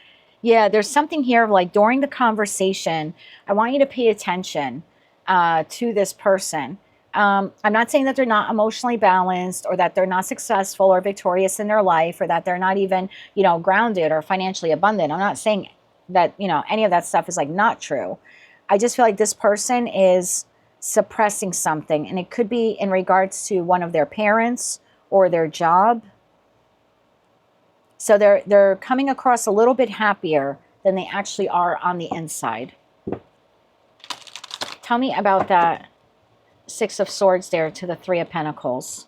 Yeah, there's something here like during the conversation, I want you to pay attention to this person. I'm not saying that they're not emotionally balanced or that they're not successful or victorious in their life or that they're not even, you know, grounded or financially abundant. I'm not saying that, you know, any of that stuff is like not true. I just feel like this person is suppressing something, and it could be in regards to one of their parents or their job. So they're coming across a little bit happier than they actually are on the inside. Tell me about that 6 of Swords there to the 3 of Pentacles.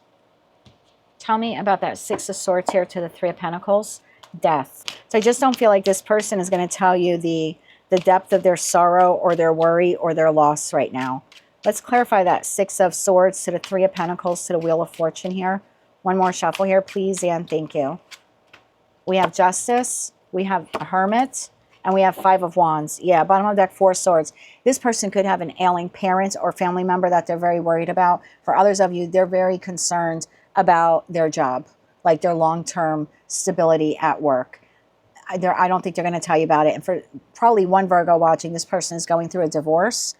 Tell me about that 6 of Swords here to the 3 of Pentacles. Death. So I just don't feel like this person is going to tell you the depth of their sorrow or their worry or their loss right now. Let's clarify that 6 of Swords to the 3 of Pentacles to the Wheel of Fortune here. One more shuffle here, please, and thank you. We have Justice, we have a Hermit, and we have 5 of Wands. Yeah, bottom of the deck, 4 Swords. This person could have an ailing parent or family member that they're very worried about. For others of you, they're very concerned about their job, like their long-term stability at work. I don't think they're going to tell you about it. And for probably one Virgo watching, this person is going through a divorce.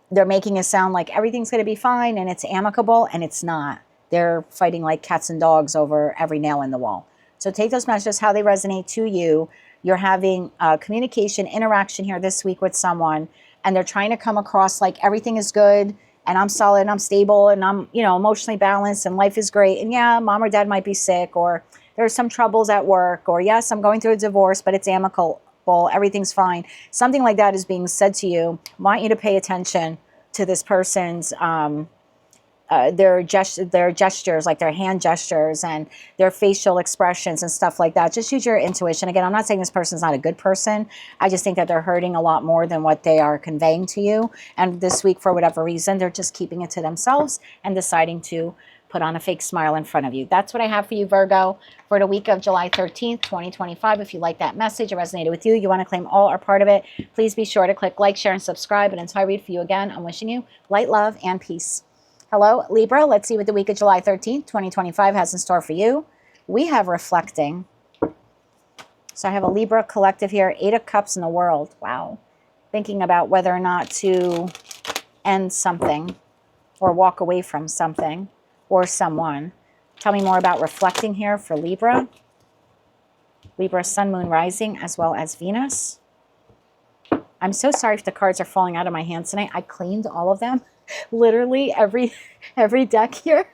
They're making it sound like everything's going to be fine and it's amicable, and it's not. They're fighting like cats and dogs over every nail in the wall. So take those messages how they resonate to you. You're having communication, interaction here this week with someone, and they're trying to come across like everything is good, and I'm solid, and I'm stable, and I'm, you know, emotionally balanced, and life is great. And yeah, mom or dad might be sick, or there's some troubles at work, or yes, I'm going through a divorce, but it's amicable, everything's fine. Something like that is being said to you. I want you to pay attention to this person's their gestures, like their hand gestures and their facial expressions and stuff like that. Just use your intuition. Again, I'm not saying this person's not a good person. I just think that they're hurting a lot more than what they are conveying to you. And this week, for whatever reason, they're just keeping it to themselves and deciding to put on a fake smile in front of you. That's what I have for you, Virgo, for the week of July 13th, 2025. If you like that message, it resonated with you, you want to claim all or part of it, please be sure to click like, share, and subscribe. And until I read for you again, I'm wishing you light, love, and peace. Hello, Libra. Let's see what the week of July 13th, 2025 has in store for you. We have reflecting. So I have a Libra collective here, 8 of Cups in the World. Wow. Thinking about whether or not to end something or walk away from something or someone. Tell me more about reflecting here for Libra. Libra, Sun, Moon, Rising, as well as Venus. I'm so sorry if the cards are falling out of my hands tonight. I cleaned all of them. Literally every deck here,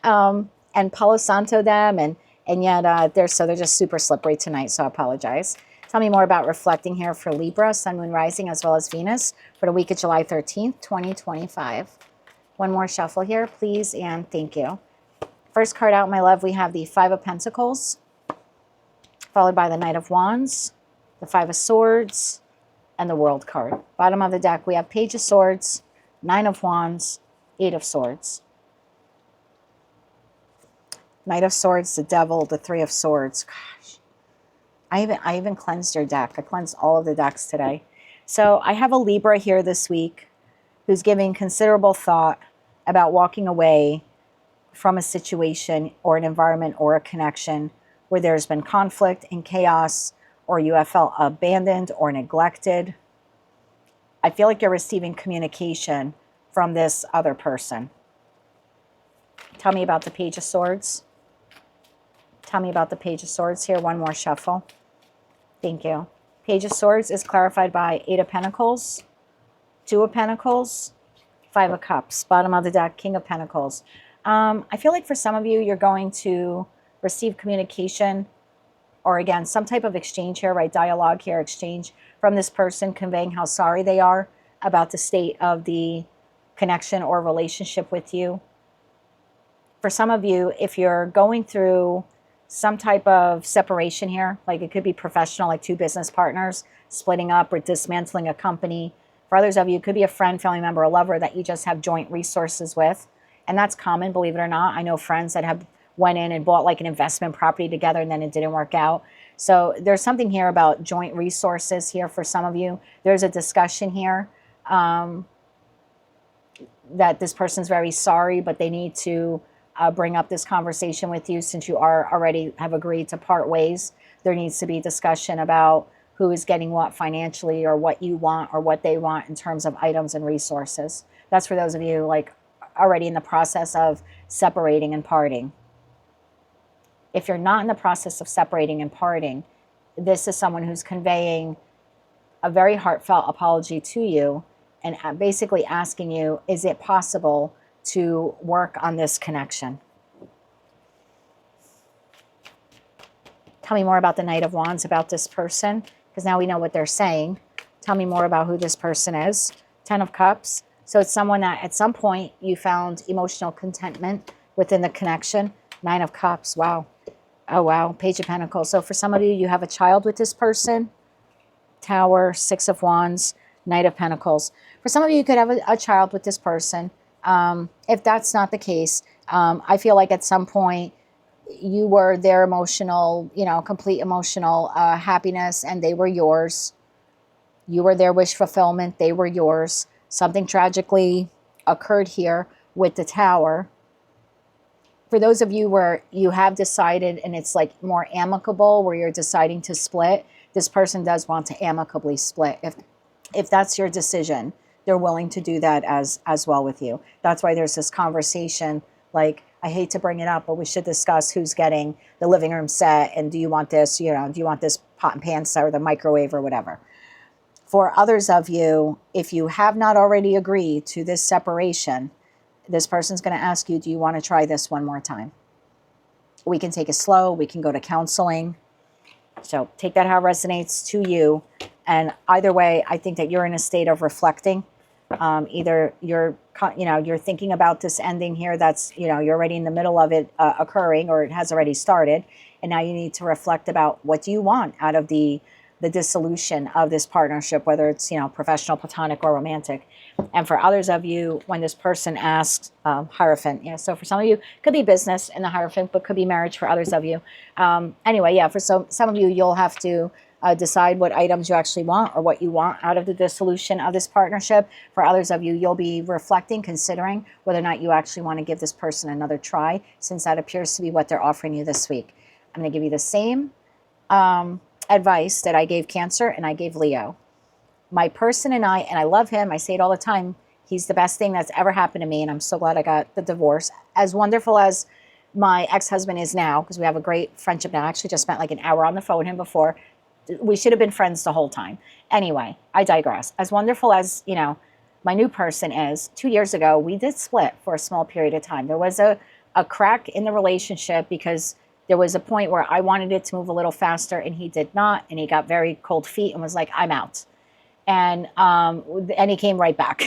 and Palo Santo them, and yet they're just super slippery tonight, so I apologize. Tell me more about reflecting here for Libra, Sun, Moon, Rising, as well as Venus for the week of July 13th, 2025. One more shuffle here, please, and thank you. First card out, my love, we have the 5 of Pentacles, followed by the Knight of Wands, the 5 of Swords, and the World card. Bottom of the deck, we have Page of Swords, 9 of Wands, 8 of Swords. Knight of Swords, the Devil, the 3 of Swords. Gosh, I even cleansed your deck. I cleansed all of the decks today. So I have a Libra here this week who's giving considerable thought about walking away from a situation or an environment or a connection where there's been conflict and chaos, or you have felt abandoned or neglected. I feel like you're receiving communication from this other person. Tell me about the Page of Swords. Tell me about the Page of Swords here. One more shuffle. Thank you. Page of Swords is clarified by 8 of Pentacles, 2 of Pentacles, 5 of Cups. Bottom of the deck, King of Pentacles. I feel like for some of you, you're going to receive communication, or again, some type of exchange here, right? Dialogue here, exchange from this person conveying how sorry they are about the state of the connection or relationship with you. For some of you, if you're going through some type of separation here, like it could be professional, like 2 business partners splitting up or dismantling a company. For others of you, it could be a friend, family member, a lover that you just have joint resources with. And that's common, believe it or not. I know friends that have went in and bought like an investment property together and then it didn't work out. So there's something here about joint resources here for some of you. There's a discussion here that this person's very sorry, but they need to bring up this conversation with you since you are already have agreed to part ways. There needs to be discussion about who is getting what financially, or what you want or what they want in terms of items and resources. That's for those of you like already in the process of separating and parting. If you're not in the process of separating and parting, this is someone who's conveying a very heartfelt apology to you and basically asking you, is it possible to work on this connection? Tell me more about the Knight of Wands, about this person, because now we know what they're saying. Tell me more about who this person is. 10 of Cups. So it's someone that at some point you found emotional contentment within the connection. 9 of Cups. Wow. Oh, wow. Page of Pentacles. So for some of you, you have a child with this person. Tower, 6 of Wands, Knight of Pentacles. For some of you, you could have a child with this person. If that's not the case, I feel like at some point you were their emotional, complete emotional happiness, and they were yours. You were their wish fulfillment. They were yours. Something tragically occurred here with the Tower. For those of you where you have decided, and it's like more amicable, where you're deciding to split, this person does want to amicably split. If that's your decision, they're willing to do that as well with you. That's why there's this conversation, like, I hate to bring it up, but we should discuss who's getting the living room set, and do you want this, do you want this pot and pan set or the microwave or whatever. For others of you, if you have not already agreed to this separation, this person's going to ask you, do you want to try this one more time? We can take it slow. We can go to counseling. So take that how it resonates to you. And either way, I think that you're in a state of reflecting. Either you're thinking about this ending here, that's, you're already in the middle of it occurring, or it has already started. And now you need to reflect about, what do you want out of the dissolution of this partnership, whether it's, professional, platonic, or romantic. And for others of you, when this person asks, Hierophant. Yeah, so for some of you, could be business in the Hierophant, but could be marriage for others of you. Anyway, yeah, for some of you, you'll have to decide what items you actually want, or what you want out of the dissolution of this partnership. For others of you, you'll be reflecting, considering whether or not you actually want to give this person another try, since that appears to be what they're offering you this week. I'm going to give you the same advice that I gave Cancer and I gave Leo. My person and I love him, I say it all the time, he's the best thing that's ever happened to me, and I'm so glad I got the divorce. As wonderful as my ex-husband is now, because we have a great friendship now. I actually just spent like an hour on the phone with him before. We should have been friends the whole time. Anyway, I digress. As wonderful as, my new person is, 2 years ago, we did split for a small period of time. There was a crack in the relationship, because there was a point where I wanted it to move a little faster and he did not. And he got very cold feet and was like, I'm out. And he came right back.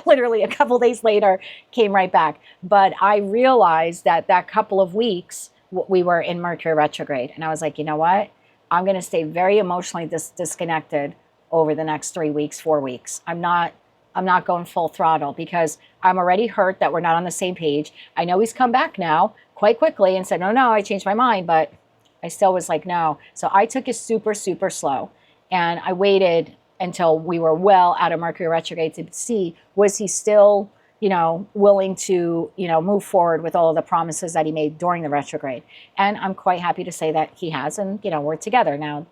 Literally a couple days later, came right back. But I realized that couple of weeks, we were in Mercury retrograde. And I was like, you know what? I'm going to stay very emotionally disconnected over the next 3 weeks, 4 weeks. I'm not going full throttle, because I'm already hurt that we're not on the same page. I know he's come back now quite quickly and said, no, I changed my mind, but I still was like, no. So I took it super, super slow. And I waited until we were well out of Mercury retrograde to see, was he still, you know, willing to, you know, move forward with all of the promises that he made during the retrograde. And I'm quite happy to say that he has, and, you know, we're together now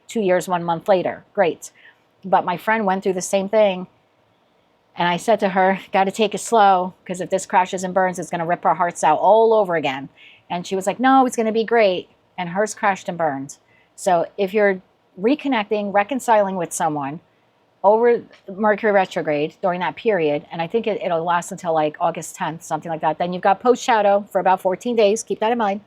2 years, 1 month later. Great. But my friend went through the same thing. And I said to her, got to take it slow, because if this crashes and burns, it's going to rip our hearts out all over again. And she was like, no, it's going to be great. And hers crashed and burned. So if you're reconnecting, reconciling with someone over Mercury retrograde during that period, and I think it'll last until like August 10th, something like that. Then you've got post shadow for about 14 days. Keep that in mind.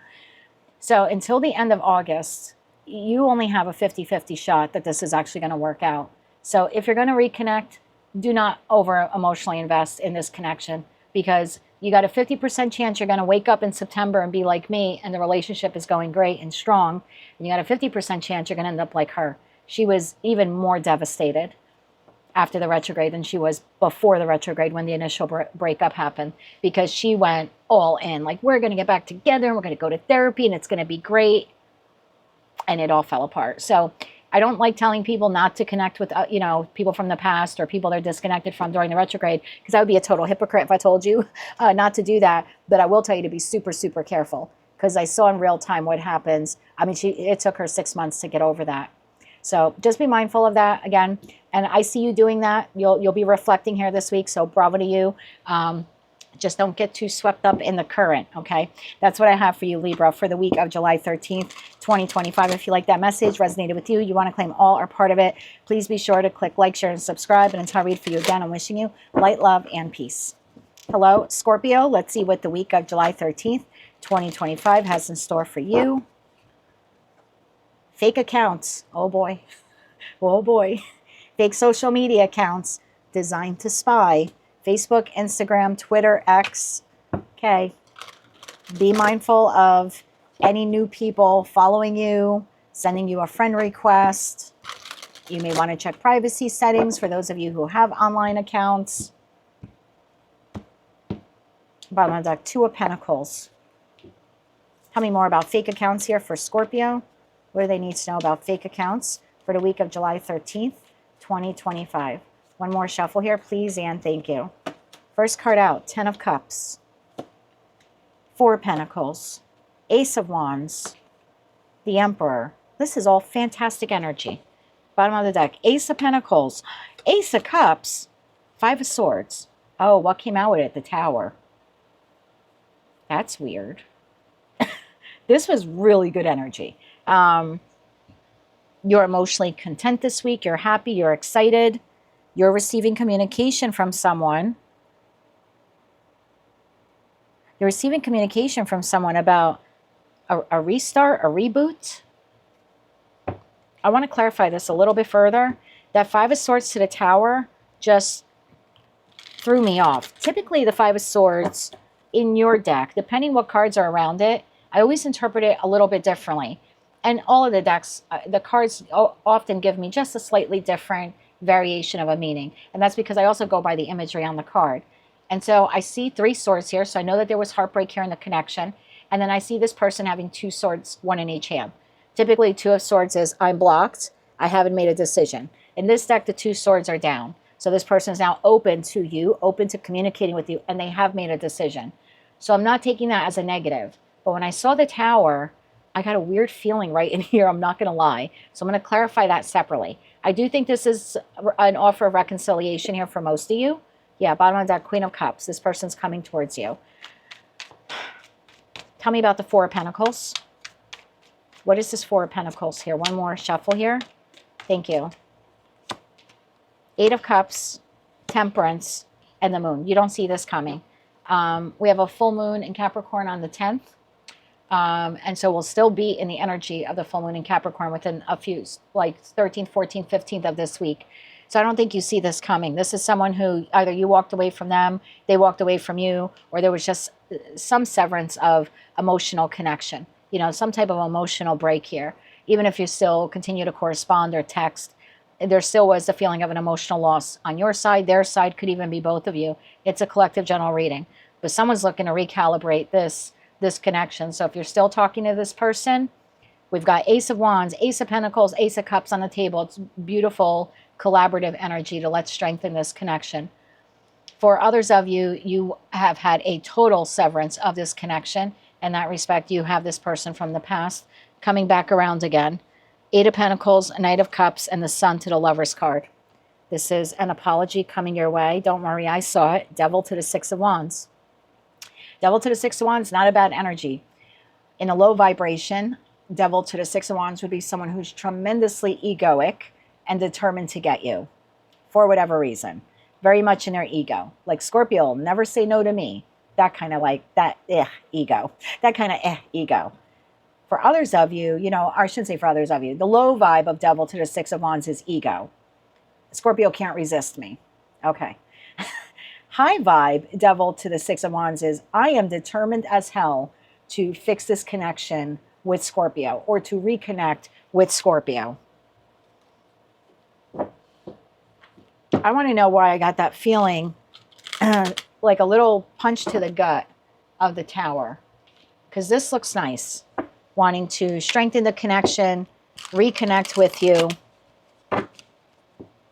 So until the end of August, you only have a 50-50 shot that this is actually going to work out. So if you're going to reconnect, do not over emotionally invest in this connection, because you got a 50% chance you're going to wake up in September and be like me, and the relationship is going great and strong. And you got a 50% chance you're going to end up like her. She was even more devastated after the retrograde than she was before the retrograde when the initial breakup happened, because she went all in. Like, we're going to get back together and we're going to go to therapy and it's going to be great. And it all fell apart. So I don't like telling people not to connect with, you know, people from the past or people they're disconnected from during the retrograde, because I would be a total hypocrite if I told you not to do that. But I will tell you to be super, super careful, because I saw in real time what happens. I mean, it took her 6 months to get over that. So just be mindful of that again. And I see you doing that. You'll be reflecting here this week. So bravo to you. Just don't get too swept up in the current, okay? That's what I have for you, Libra, for the week of July 13th, 2025. If you like that message, resonated with you, you want to claim all or part of it, please be sure to click like, share, and subscribe. And until I read for you again, I'm wishing you light, love, and peace. Hello, Scorpio. Let's see what the week of July 13th, 2025 has in store for you. Fake accounts. Oh, boy. Oh, boy. Fake social media accounts designed to spy. Facebook, Instagram, Twitter, X. Okay. Be mindful of any new people following you, sending you a friend request. You may want to check privacy settings for those of you who have online accounts. Bottom of the deck, Two of Pentacles. Tell me more about fake accounts here for Scorpio. What do they need to know about fake accounts for the week of July 13th, 2025? One more shuffle here, please, and thank you. First card out, Ten of Cups, Four of Pentacles, Ace of Wands, the Emperor. This is all fantastic energy. Bottom of the deck, Ace of Pentacles, Ace of Cups, Five of Swords. Oh, what came out with it? The Tower. That's weird. This was really good energy. You're emotionally content this week. You're happy. You're excited. You're receiving communication from someone. You're receiving communication from someone about a restart, a reboot. I want to clarify this a little bit further. That Five of Swords to the Tower just threw me off. Typically, the Five of Swords in your deck, depending what cards are around it, I always interpret it a little bit differently. And all of the decks, the cards often give me just a slightly different variation of a meaning. And that's because I also go by the imagery on the card. And so I see Three Swords here. So I know that there was heartbreak here in the connection. And then I see this person having two swords, one in each hand. Typically, Two of Swords is I'm blocked. I haven't made a decision. In this deck, the Two Swords are down. So this person is now open to you, open to communicating with you, and they have made a decision. So I'm not taking that as a negative. But when I saw the Tower, I got a weird feeling right in here. I'm not going to lie. So I'm going to clarify that separately. I do think this is an offer of reconciliation here for most of you. Yeah, bottom of that, Queen of Cups. This person's coming towards you. Tell me about the Four of Pentacles. What is this Four of Pentacles here? One more shuffle here. Thank you. Eight of Cups, Temperance, and the Moon. You don't see this coming. We have a full moon in Capricorn on the 10th. And so we'll still be in the energy of the full moon in Capricorn within a few, like 13th, 14th, 15th of this week. So I don't think you see this coming. This is someone who either you walked away from them, they walked away from you, or there was just some severance of emotional connection. You know, some type of emotional break here. Even if you still continue to correspond or text, there still was the feeling of an emotional loss on your side. Their side, could even be both of you. It's a collective general reading. But someone's looking to recalibrate this connection. So if you're still talking to this person, We've got Ace of Wands, Ace of Pentacles, Ace of Cups on the table. It's beautiful collaborative energy to let's strengthen this connection. For others of you, you have had a total severance of this connection. In that respect, you have this person from the past coming back around again. Eight of Pentacles, Knight of Cups, and the Sun to the Lover's card. This is an apology coming your way. Don't worry, I saw it. Devil to the Six of Wands. Devil to the Six of Wands, not a bad energy. In a low vibration, Devil to the Six of Wands would be someone who's tremendously egoic and determined to get you for whatever reason. Very much in their ego. Like Scorpio, never say no to me. That kind of like, that ego. That kind of ego. For others of you, you know, or I shouldn't say for others of you, the low vibe of Devil to the Six of Wands is ego. Scorpio can't resist me. Okay. High vibe, Devil to the Six of Wands is, I am determined as hell to fix this connection with Scorpio or to reconnect with Scorpio. I want to know why I got that feeling like a little punch to the gut of the Tower. Because this looks nice. Wanting to strengthen the connection, reconnect with you.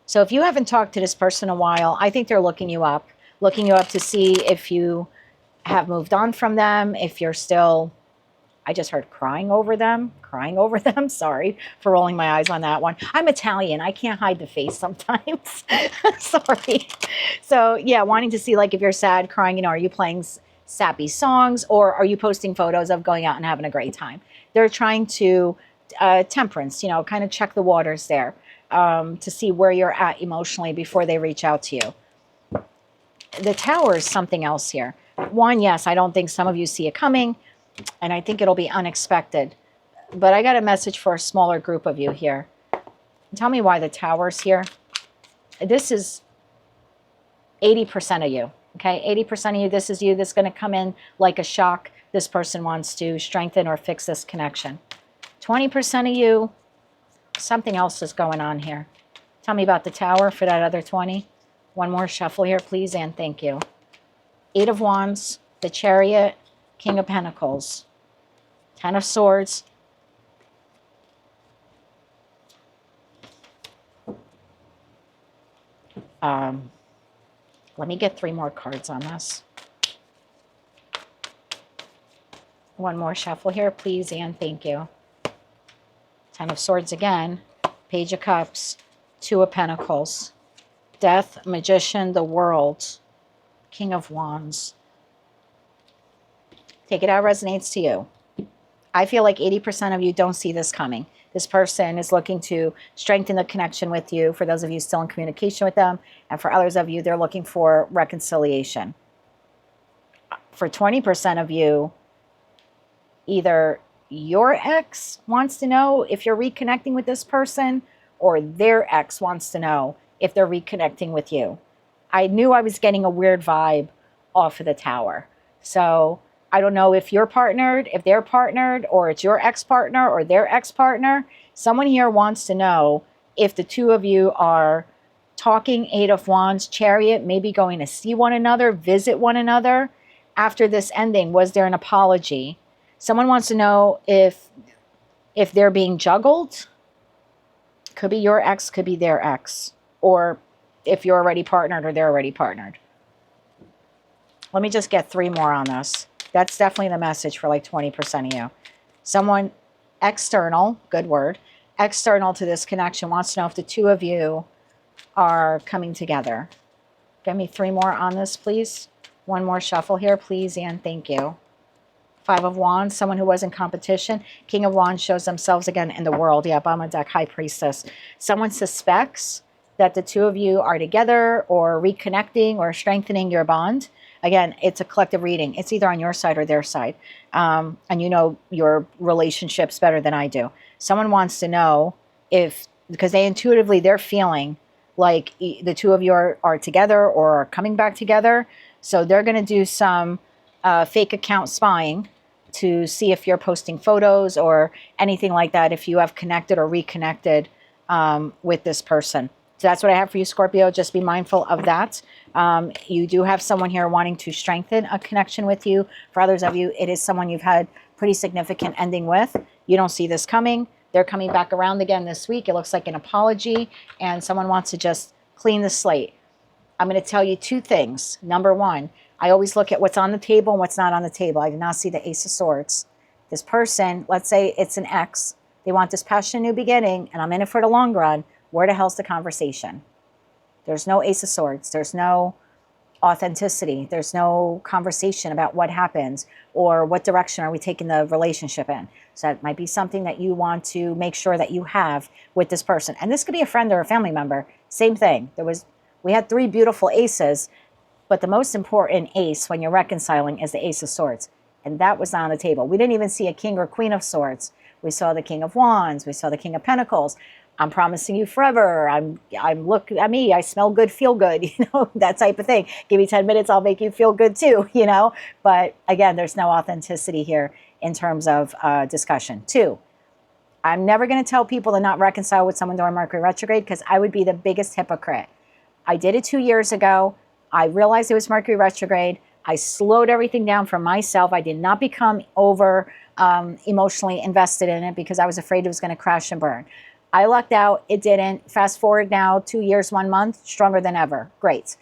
So if you haven't talked to this person in a while, I think they're looking you up to see if you have moved on from them, if you're still, I just heard crying over them. Sorry for rolling my eyes on that one. I'm Italian. I can't hide the face sometimes. Sorry. So yeah, wanting to see like if you're sad, crying, you know, are you playing sappy songs or are you posting photos of going out and having a great time? They're trying to temperance, you know, kind of check the waters there to see where you're at emotionally before they reach out to you. The Tower is something else here. One, yes, I don't think some of you see it coming, and I think it'll be unexpected. But I got a message for a smaller group of you here. Tell me why the Tower's here. This is 80% of you, okay? 80% of you, this is you. This is going to come in like a shock. This person wants to strengthen or fix this connection. 20% of you, something else is going on here. Tell me about the Tower for that other 20. One more shuffle here, please, and thank you. Eight of Wands, the Chariot, King of Pentacles, Ten of Swords, let me get three more cards on this. One more shuffle here, please, and thank you. Ten of Swords again, Page of Cups, Two of Pentacles, Death, Magician, the World, King of Wands. Take it how it resonates to you. I feel like 80% of you don't see this coming. This person is looking to strengthen the connection with you, for those of you still in communication with them, and for others of you, they're looking for reconciliation. For 20% of you, either your ex wants to know if you're reconnecting with this person, or their ex wants to know if they're reconnecting with you. I knew I was getting a weird vibe off of the Tower. So I don't know if you're partnered, if they're partnered, or it's your ex-partner or their ex-partner. Someone here wants to know if the two of you are talking. Eight of Wands, Chariot, maybe going to see one another, visit one another. After this ending, was there an apology? Someone wants to know if they're being juggled. Could be your ex, could be their ex. Or if you're already partnered or they're already partnered. Let me just get three more on this. That's definitely the message for like 20% of you. Someone external, good word, external to this connection wants to know if the two of you are coming together. Give me three more on this, please. One more shuffle here, please, and thank you. Five of Wands, someone who was in competition. King of Wands shows themselves again in the world. Yeah, bottom of deck, High Priestess. Someone suspects that the two of you are together or reconnecting or strengthening your bond. Again, it's a collective reading. It's either on your side or their side. And you know your relationships better than I do. Someone wants to know if, because they're feeling like the two of you are together or are coming back together. So they're going to do some fake account spying to see if you're posting photos or anything like that, if you have connected or reconnected with this person. So that's what I have for you, Scorpio. Just be mindful of that. You do have someone here wanting to strengthen a connection with you. For others of you, it is someone you've had pretty significant ending with. You don't see this coming. They're coming back around again this week. It looks like an apology, and someone wants to just clean the slate. I'm going to tell you two things. Number one, I always look at what's on the table and what's not on the table. I did not see the Ace of Swords. This person, let's say it's an ex. They want this passionate new beginning, and I'm in it for the long run. Where the hell's the conversation? There's no Ace of Swords. There's no authenticity. There's no conversation about what happens or what direction are we taking the relationship in. So that might be something that you want to make sure that you have with this person. And this could be a friend or a family member. Same thing. We had 3 beautiful aces, but the most important ace when you're reconciling is the Ace of Swords. And that was not on the table. We didn't even see a King or Queen of Swords. We saw the King of Wands. We saw the King of Pentacles. I'm promising you forever. I'm look at me. I smell good, feel good, that type of thing. Give me 10 minutes, I'll make you feel good too, But again, there's no authenticity here in terms of discussion. 2, I'm never going to tell people to not reconcile with someone during Mercury retrograde because I would be the biggest hypocrite. I did it 2 years ago. I realized it was Mercury retrograde. I slowed everything down for myself. I did not become over emotionally invested in it because I was afraid it was going to crash and burn. I lucked out. It didn't. Fast forward now, 2 years, 1 month, stronger than ever. Great.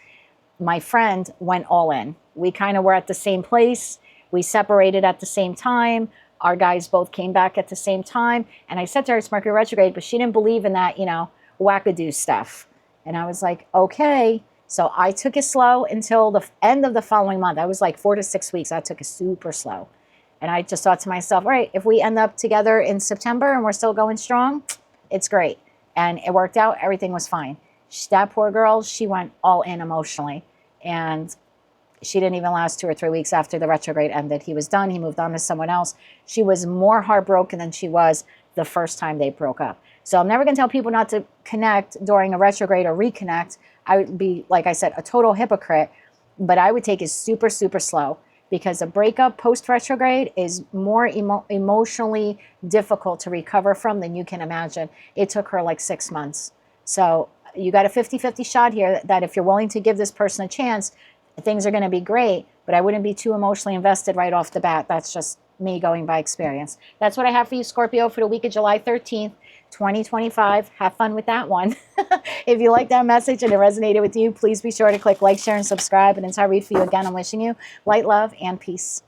My friend went all in. We kind of were at the same place. We separated at the same time. Our guys both came back at the same time. And I said to her, it's Mercury retrograde, but she didn't believe in that, wackadoo stuff. And I was like, okay. So I took it slow until the end of the following month. I was like 4 to 6 weeks. I took it super slow. And I just thought to myself, all right, if we end up together in September and we're still going strong, it's great. And it worked out. Everything was fine. That poor girl, she went all in emotionally. And she didn't even last 2 or 3 weeks after the retrograde ended. He was done. He moved on to someone else. She was more heartbroken than she was the first time they broke up. So I'm never going to tell people not to connect during a retrograde or reconnect. I would be, like I said, a total hypocrite. But I would take it super, super slow. Because a breakup post-retrograde is more emotionally difficult to recover from than you can imagine. It took her like 6 months. So you got a 50-50 shot here that if you're willing to give this person a chance, things are going to be great. But I wouldn't be too emotionally invested right off the bat. That's just me going by experience. That's what I have for you, Scorpio, for the week of July 13th, 2025. Have fun with that one. If you like that message and it resonated with you, please be sure to click like, share, and subscribe. And until I read for you again, I'm wishing you light, love, and peace.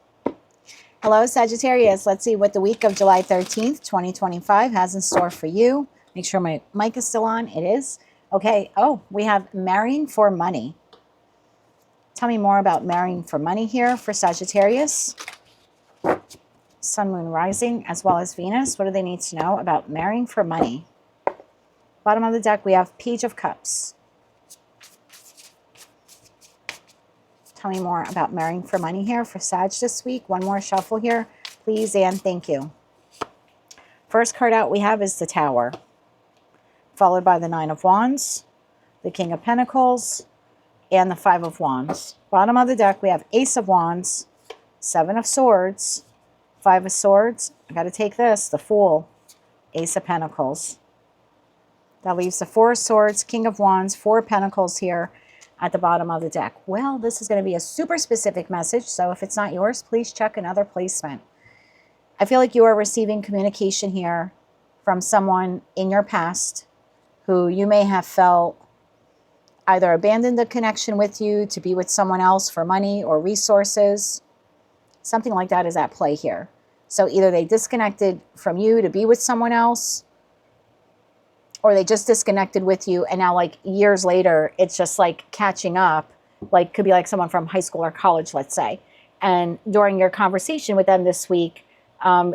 Hello, Sagittarius. Let's see what the week of July 13th, 2025 has in store for you. Make sure my mic is still on. It is. Okay. Oh, we have marrying for money. Tell me more about marrying for money here for Sagittarius. Sun, Moon, Rising, as well as Venus. What do they need to know about marrying for money? Bottom of the deck, we have Page of Cups. Tell me more about marrying for money here for Sag this week. One more shuffle here, please, and thank you. First card out we have is the Tower, followed by the Nine of Wands, the King of Pentacles, and the Five of Wands. Bottom of the deck, we have Ace of Wands, Seven of Swords, Five of Swords. I got to take this, the Fool, Ace of Pentacles. That leaves the Four of Swords, King of Wands, Four of Pentacles here at the bottom of the deck. Well, this is going to be a super specific message, so if it's not yours, please check another placement. I feel like you are receiving communication here from someone in your past who you may have felt either abandoned the connection with you to be with someone else for money or resources. Something like that is at play here. So either they disconnected from you to be with someone else, or they just disconnected with you, and now like years later, it's just like catching up. Like could be like someone from high school or college, let's say. And during your conversation with them this week,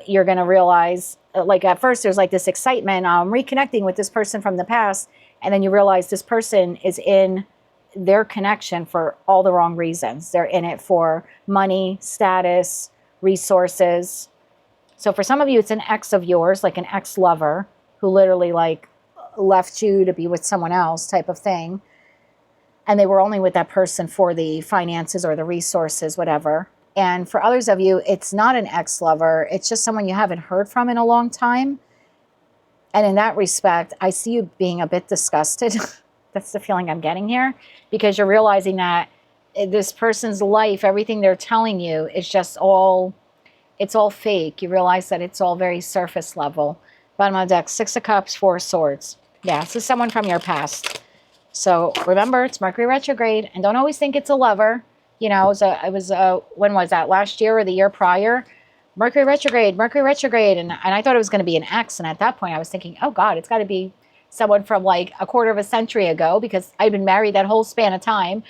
you're going to realize, like at first there's like this excitement, reconnecting with this person from the past. And then you realize this person is in their connection for all the wrong reasons. They're in it for money, status, resources. So for some of you, it's an ex of yours, like an ex-lover who literally like left you to be with someone else type of thing. And they were only with that person for the finances or the resources, whatever. And for others of you, it's not an ex-lover. It's just someone you haven't heard from in a long time. And in that respect, I see you being a bit disgusted. That's the feeling I'm getting here. Because you're realizing that this person's life, everything they're telling you is just all, it's all fake. You realize that it's all very surface level. Bottom of the deck, Six of Cups, Four of Swords. Yeah, this is someone from your past. So remember, it's Mercury retrograde, and don't always think it's a lover. You know, when was that? Last year or the year prior? Mercury retrograde, and I thought it was going to be an ex, and at that point I was thinking, oh God, it's got to be someone from like a quarter of a century ago, because I'd been married that whole span of time.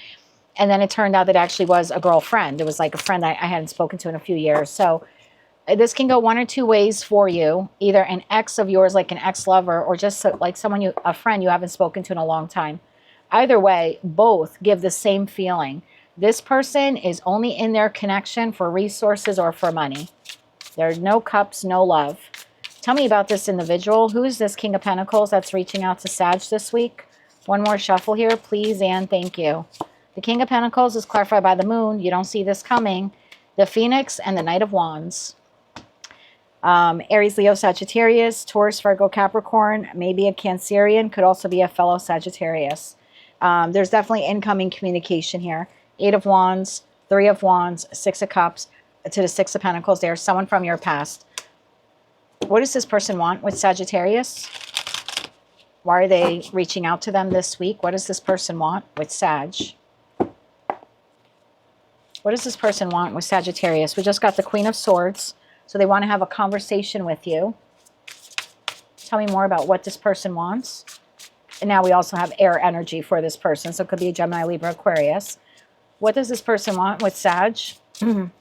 And then it turned out that it actually was a girlfriend. It was like a friend I hadn't spoken to in a few years. So this can go one or two ways for you. Either an ex of yours, like an ex-lover, or just like someone a friend you haven't spoken to in a long time. Either way, both give the same feeling. This person is only in their connection for resources or for money. There's no cups, no love. Tell me about this individual. Who is this King of Pentacles that's reaching out to Sag this week? One more shuffle here, please, and thank you. The King of Pentacles is clarified by the Moon. You don't see this coming. The Phoenix and the Knight of Wands. Aries, Leo, Sagittarius, Taurus, Virgo, Capricorn, maybe a Cancerian, could also be a fellow Sagittarius. There's definitely incoming communication here. Eight of Wands, Three of Wands, Six of Cups to the Six of Pentacles. There's someone from your past. What does this person want with Sagittarius? Why are they reaching out to them this week? What does this person want with Sag? What does this person want with Sagittarius? We just got the Queen of Swords. So they want to have a conversation with you. Tell me more about what this person wants. And now we also have air energy for this person. So it could be a Gemini, Libra, Aquarius. What does this person want with Sag?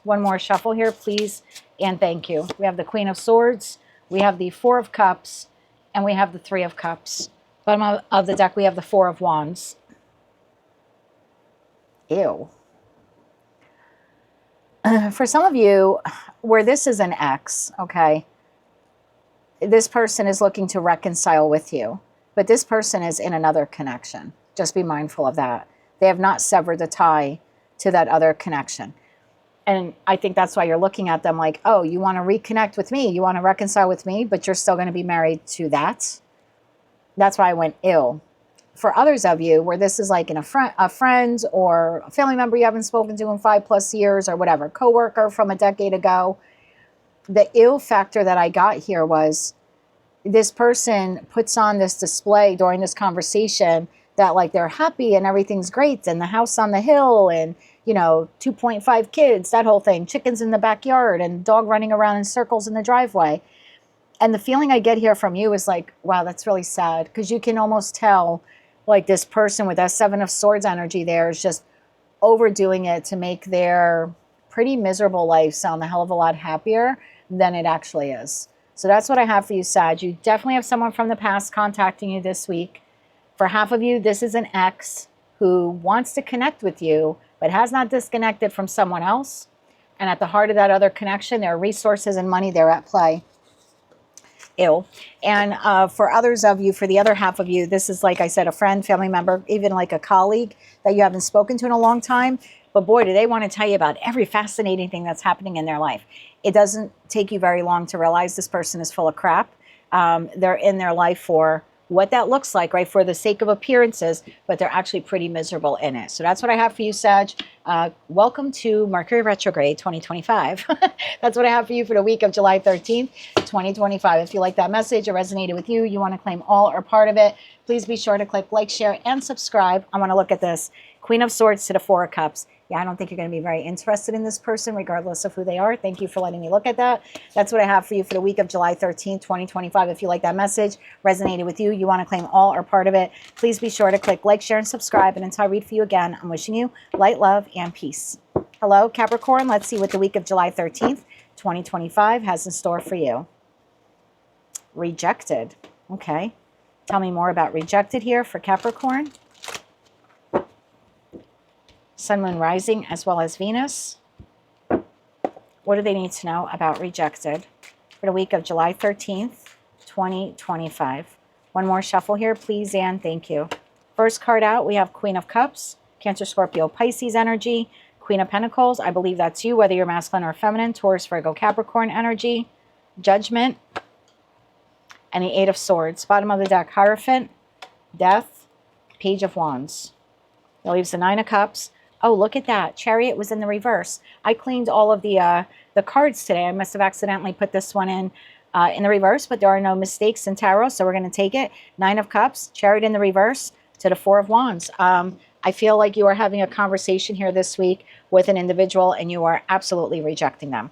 One more shuffle here, please. And thank you. We have the Queen of Swords. We have the Four of Cups. And we have the Three of Cups. Bottom of the deck, we have the Four of Wands. Ew. For some of you, where this is an ex, okay, this person is looking to reconcile with you, but this person is in another connection. Just be mindful of that. They have not severed the tie to that other connection. And I think that's why you're looking at them like, oh, you want to reconnect with me, you want to reconcile with me, but you're still going to be married to that. That's why I went ill. For others of you, where this is like a friend or a family member you haven't spoken to in 5+ years or whatever, coworker from a decade ago, the ill factor that I got here was this person puts on this display during this conversation that like they're happy and everything's great and the house on the hill and, you know, 2.5 kids, that whole thing, chickens in the backyard and dog running around in circles in the driveway. And the feeling I get here from you is like, wow, that's really sad, because you can almost tell like this person with that Seven of Swords energy there is just overdoing it to make their pretty miserable life sound a hell of a lot happier than it actually is. So that's what I have for you, Sag. You definitely have someone from the past contacting you this week. For half of you, this is an ex who wants to connect with you, but has not disconnected from someone else. And at the heart of that other connection, there are resources and money there at play. Ill. And for others of you, for the other half of you, this is, like I said, a friend, family member, even like a colleague that you haven't spoken to in a long time. But boy, do they want to tell you about every fascinating thing that's happening in their life. It doesn't take you very long to realize this person is full of crap. They're in their life for what that looks like, right, for the sake of appearances, but they're actually pretty miserable in it. So that's what I have for you, Sag. Welcome to Mercury retrograde 2025. That's what I have for you for the week of July 13th, 2025. If you like that message, it resonated with you, you want to claim all or part of it, please be sure to click like, share, and subscribe. I want to look at this. Queen of Swords to the Four of Cups. Yeah, I don't think you're going to be very interested in this person, regardless of who they are. Thank you for letting me look at that. That's what I have for you for the week of July 13th, 2025. If you like that message, resonated with you, you want to claim all or part of it, please be sure to click like, share, and subscribe. And until I read for you again, I'm wishing you light, love, and peace. Hello, Capricorn. Let's see what the week of July 13th, 2025 has in store for you. Rejected. Okay. Tell me more about rejected here for Capricorn. Sun, Moon, Rising, as well as Venus. What do they need to know about rejected for the week of July 13th, 2025? One more shuffle here, please, and thank you. First card out, we have Queen of Cups, Cancer, Scorpio, Pisces energy, Queen of Pentacles. I believe that's you, whether you're masculine or feminine. Taurus, Virgo, Capricorn energy, Judgment, and the Eight of Swords. Bottom of the deck, Hierophant, Death, Page of Wands. That leaves the Nine of Cups, Oh, look at that. Chariot was in the reverse. I cleaned all of the cards today. I must have accidentally put this one in the reverse, but there are no mistakes in tarot, so we're going to take it. 9 of Cups, Chariot in the reverse to the 4 of Wands. I feel like you are having a conversation here this week with an individual and you are absolutely rejecting them.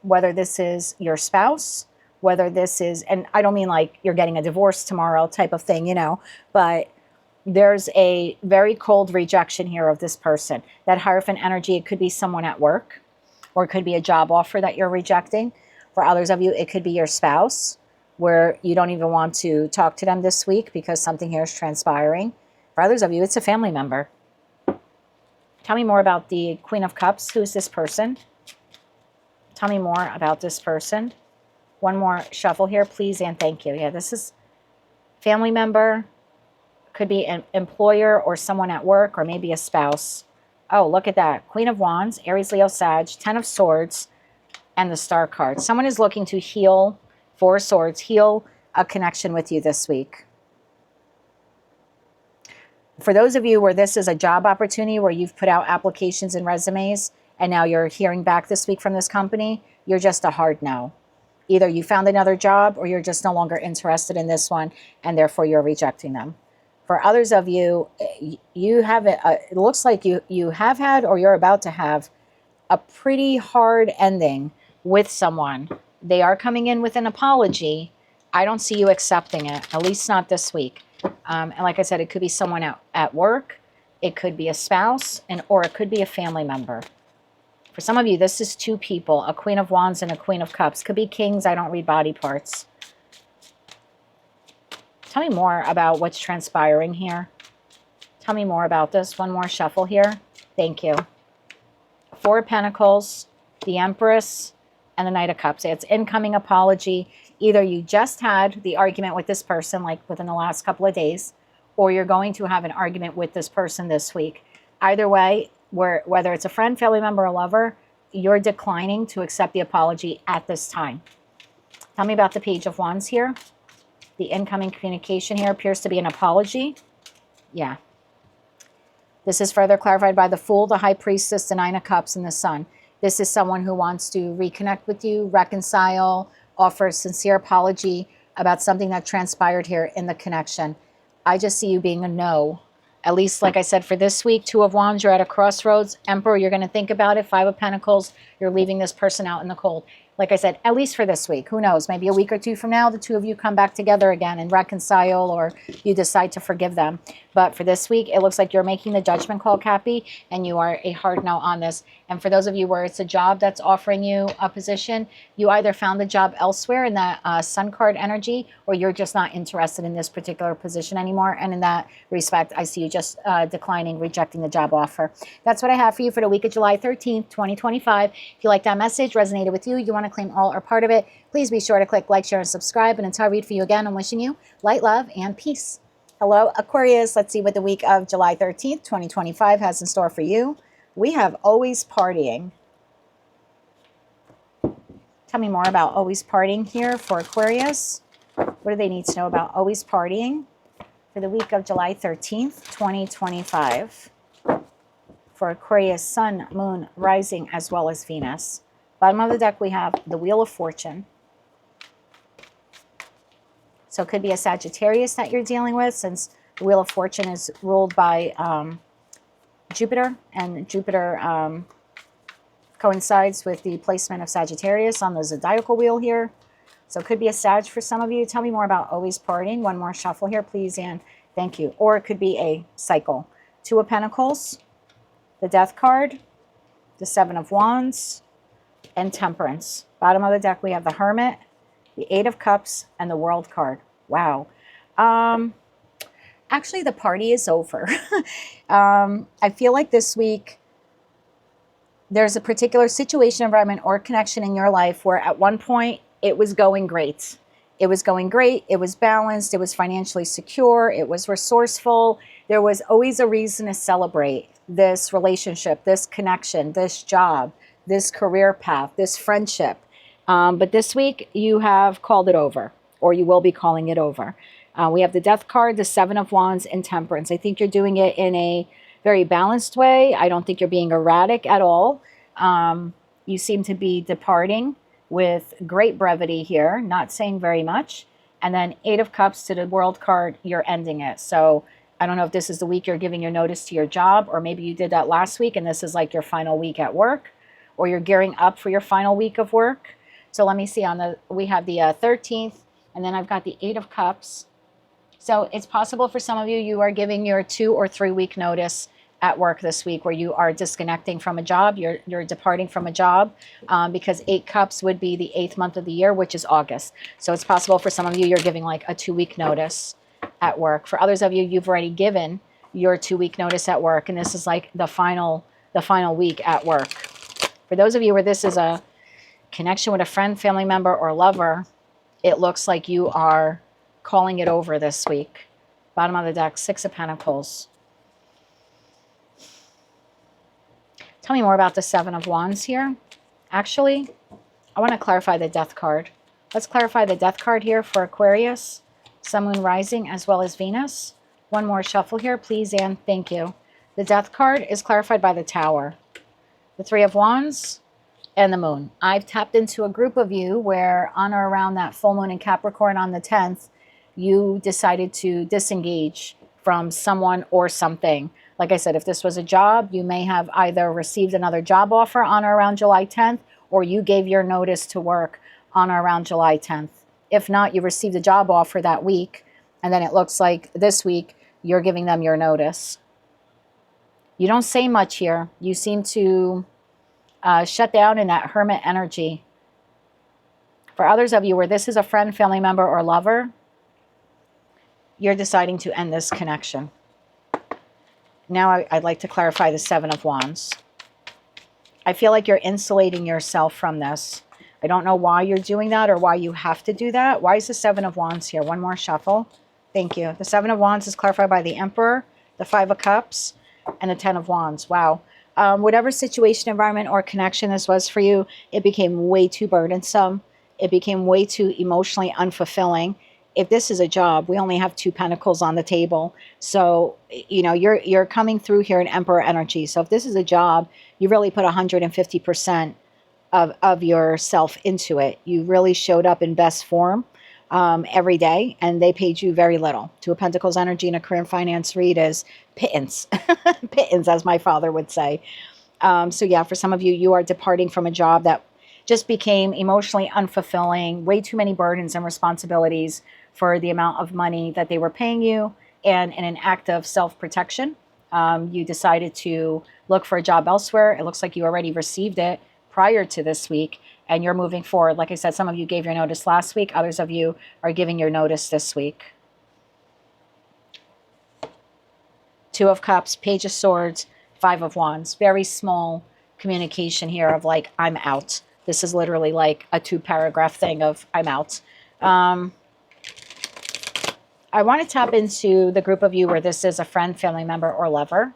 Whether this is your spouse, whether this is, and I don't mean like you're getting a divorce tomorrow type of thing, you know, but there's a very cold rejection here of this person. That Hierophant energy, it could be someone at work, or it could be a job offer that you're rejecting. For others of you, it could be your spouse, where you don't even want to talk to them this week because something here is transpiring. For others of you, it's a family member. Tell me more about the Queen of Cups. Who's this person? Tell me more about this person. One more shuffle here, please, and thank you. Yeah, this is family member. Could be an employer or someone at work, or maybe a spouse. Oh, look at that. Queen of Wands, Aries, Leo, Sag, 10 of Swords, and the Star card. Someone is looking to heal, 4 of Swords, heal a connection with you this week. For those of you where this is a job opportunity, where you've put out applications and resumes, and now you're hearing back this week from this company, you're just a hard no. Either you found another job, or you're just no longer interested in this one, and therefore you're rejecting them. For others of you, you have it looks like you have had, or you're about to have, a pretty hard ending with someone. They are coming in with an apology. I don't see you accepting it, at least not this week. And like I said, it could be someone at work, it could be a spouse, or it could be a family member. For some of you, this is 2 people, a Queen of Wands and a Queen of Cups. Could be kings. I don't read body parts. Tell me more about what's transpiring here. Tell me more about this. One more shuffle here. Thank you. 4 of Pentacles, the Empress, and the Knight of Cups. It's incoming apology. Either you just had the argument with this person, like within the last couple of days, or you're going to have an argument with this person this week. Either way, whether it's a friend, family member, or lover, you're declining to accept the apology at this time. Tell me about the Page of Wands here. The incoming communication here appears to be an apology. Yeah. This is further clarified by the Fool, the High Priestess, the 9 of Cups, and the Sun. This is someone who wants to reconnect with you, reconcile, offer a sincere apology about something that transpired here in the connection. I just see you being a no. At least, like I said, for this week, 2 of Wands, you're at a crossroads. Emperor, you're going to think about it. 5 of Pentacles, you're leaving this person out in the cold. Like I said, at least for this week. Who knows? Maybe a week or 2 from now, the 2 of you come back together again and reconcile, or you decide to forgive them. But for this week, it looks like you're making the judgment call, Cappy, and you are a hard no on this. And for those of you where it's a job that's offering you a position, you either found the job elsewhere in that Sun card energy, or you're just not interested in this particular position anymore. And in that respect, I see you just declining, rejecting the job offer. That's what I have for you for the week of July 13th, 2025. If you like that message, resonated with you, you want to claim all or part of it, please be sure to click like, share, and subscribe. And until I read for you again, I'm wishing you light, love, and peace. Hello, Aquarius. Let's see what the week of July 13th, 2025 has in store for you. We have always partying. Tell me more about always partying here for Aquarius. What do they need to know about always partying for the week of July 13th, 2025? For Aquarius, Sun, Moon, Rising, as well as Venus. Bottom of the deck, we have the Wheel of Fortune. So it could be a Sagittarius that you're dealing with, since the Wheel of Fortune is ruled by Jupiter, and Jupiter coincides with the placement of Sagittarius on the zodiacal wheel here. So it could be a Sag for some of you. Tell me more about always partying. One more shuffle here, please, and thank you. Or it could be a cycle. 2 of Pentacles, the Death card, the 7 of Wands, and Temperance. Bottom of the deck, we have the Hermit, the 8 of Cups, and the World card. Wow. Actually, the party is over. I feel like this week there's a particular situation, environment, or connection in your life where at one point it was going great. It was going great. It was balanced. It was financially secure. It was resourceful. There was always a reason to celebrate this relationship, this connection, this job, this career path, this friendship. But this week you have called it over, or you will be calling it over. We have the Death card, the 7 of Wands, and Temperance. I think you're doing it in a very balanced way. I don't think you're being erratic at all. You seem to be departing with great brevity here, not saying very much. And then 8 of Cups to the World card, you're ending it. So I don't know if this is the week you're giving your notice to your job, or maybe you did that last week and this is like your final week at work, or you're gearing up for your final week of work. So let me see, we have the 13th, and then I've got the 8 of Cups. So it's possible for some of you, you are giving your 2 or 3 week notice at work this week, where you are disconnecting from a job, you're departing from a job, because 8 Cups would be the 8th month of the year, which is August. So it's possible for some of you, you're giving like a 2-week notice at work. For others of you, you've already given your 2-week notice at work, and this is like the final week at work. For those of you where this is a connection with a friend, family member, or lover, it looks like you are calling it over this week. Bottom of the deck, 6 of Pentacles. Tell me more about the 7 of Wands here. Actually, I want to clarify the Death card. Let's clarify the Death card here for Aquarius, Sun, Moon, Rising, as well as Venus. One more shuffle here, please, and thank you. The Death card is clarified by the Tower, the 3 of Wands, and the Moon. I've tapped into a group of you where on or around that full moon in Capricorn on the 10th, you decided to disengage from someone or something. Like I said, if this was a job, you may have either received another job offer on or around July 10th, or you gave your notice to work on or around July 10th. If not, you received a job offer that week, and then it looks like this week you're giving them your notice. You don't say much here. You seem to shut down in that hermit energy. For others of you where this is a friend, family member, or lover, you're deciding to end this connection. Now I'd like to clarify the 7 of Wands. I feel like you're insulating yourself from this. I don't know why you're doing that or why you have to do that. Why is the 7 of Wands here? One more shuffle. Thank you. The 7 of Wands is clarified by the Emperor, the 5 of Cups, and the 10 of Wands. Wow. Whatever situation, environment, or connection this was for you, it became way too burdensome. It became way too emotionally unfulfilling. If this is a job, we only have 2 pentacles on the table. So, you know, you're coming through here in Emperor energy. So if this is a job, you really put 150% of yourself into it. You really showed up in best form every day, and they paid you very little. 2 of Pentacles energy in a career and finance read is pittance. Pittance, as my father would say. So yeah, for some of you, you are departing from a job that just became emotionally unfulfilling, way too many burdens and responsibilities for the amount of money that they were paying you. And in an act of self-protection, you decided to look for a job elsewhere. It looks like you already received it prior to this week, and you're moving forward. Like I said, some of you gave your notice last week. Others of you are giving your notice this week. 2 of Cups, Page of Swords, 5 of Wands. Very small communication here of like, I'm out. This is literally like a 2-paragraph thing of I'm out. I want to tap into the group of you where this is a friend, family member, or lover.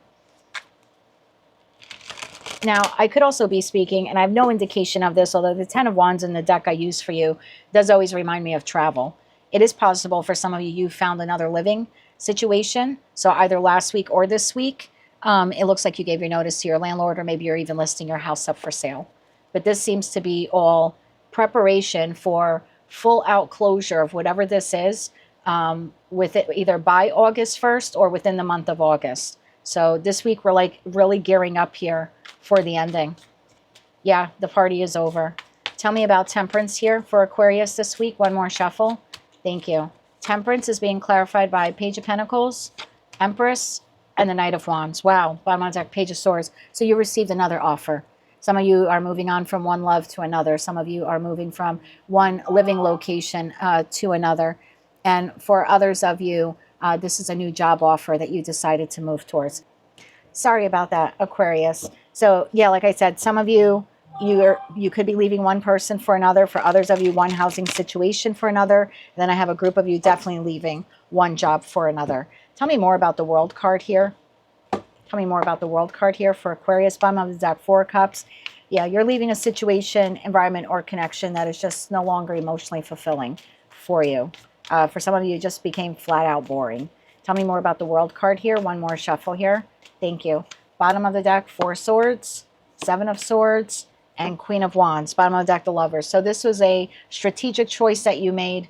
Now, I could also be speaking, and I have no indication of this, although the 10 of Wands in the deck I use for you does always remind me of travel. It is possible for some of you, you found another living situation. So either last week or this week, it looks like you gave your notice to your landlord, or maybe you're even listing your house up for sale. But this seems to be all preparation for full out closure of whatever this is, with it either by August 1st or within the month of August. So this week we're like really gearing up here for the ending. Yeah, the party is over. Tell me about Temperance here for Aquarius this week. One more shuffle. Thank you. Temperance is being clarified by Page of Pentacles, Empress, and the Knight of Wands. Wow, bottom of the deck, Page of Swords. So you received another offer. Some of you are moving on from one love to another. Some of you are moving from one living location to another. And for others of you, this is a new job offer that you decided to move towards. Sorry about that, Aquarius. So yeah, like I said, some of you, you could be leaving one person for another. For others of you, one housing situation for another. And then I have a group of you definitely leaving one job for another. Tell me more about the World card here. Tell me more about the World card here for Aquarius. Bottom of the deck, 4 of Cups. Yeah, you're leaving a situation, environment, or connection that is just no longer emotionally fulfilling for you. For some of you, it just became flat out boring. Tell me more about the World card here. One more shuffle here. Thank you. Bottom of the deck, 4 swords, 7 of swords, and Queen of Wands. Bottom of the deck, the Lovers. So this was a strategic choice that you made.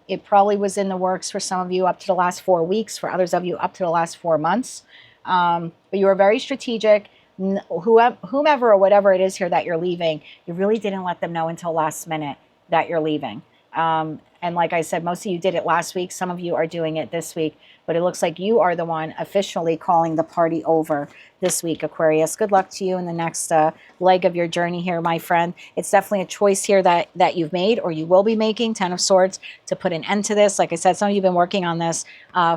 It probably was in the works for some of you up to the last 4 weeks, for others of you up to the last 4 months. But you were very strategic. Whomever or whatever it is here that you're leaving, you really didn't let them know until last minute that you're leaving. And like I said, most of you did it last week. Some of you are doing it this week. But it looks like you are the one officially calling the party over this week, Aquarius. Good luck to you in the next leg of your journey here, my friend. It's definitely a choice here that you've made, or you will be making, 10 of Swords, to put an end to this. Like I said, some of you have been working on this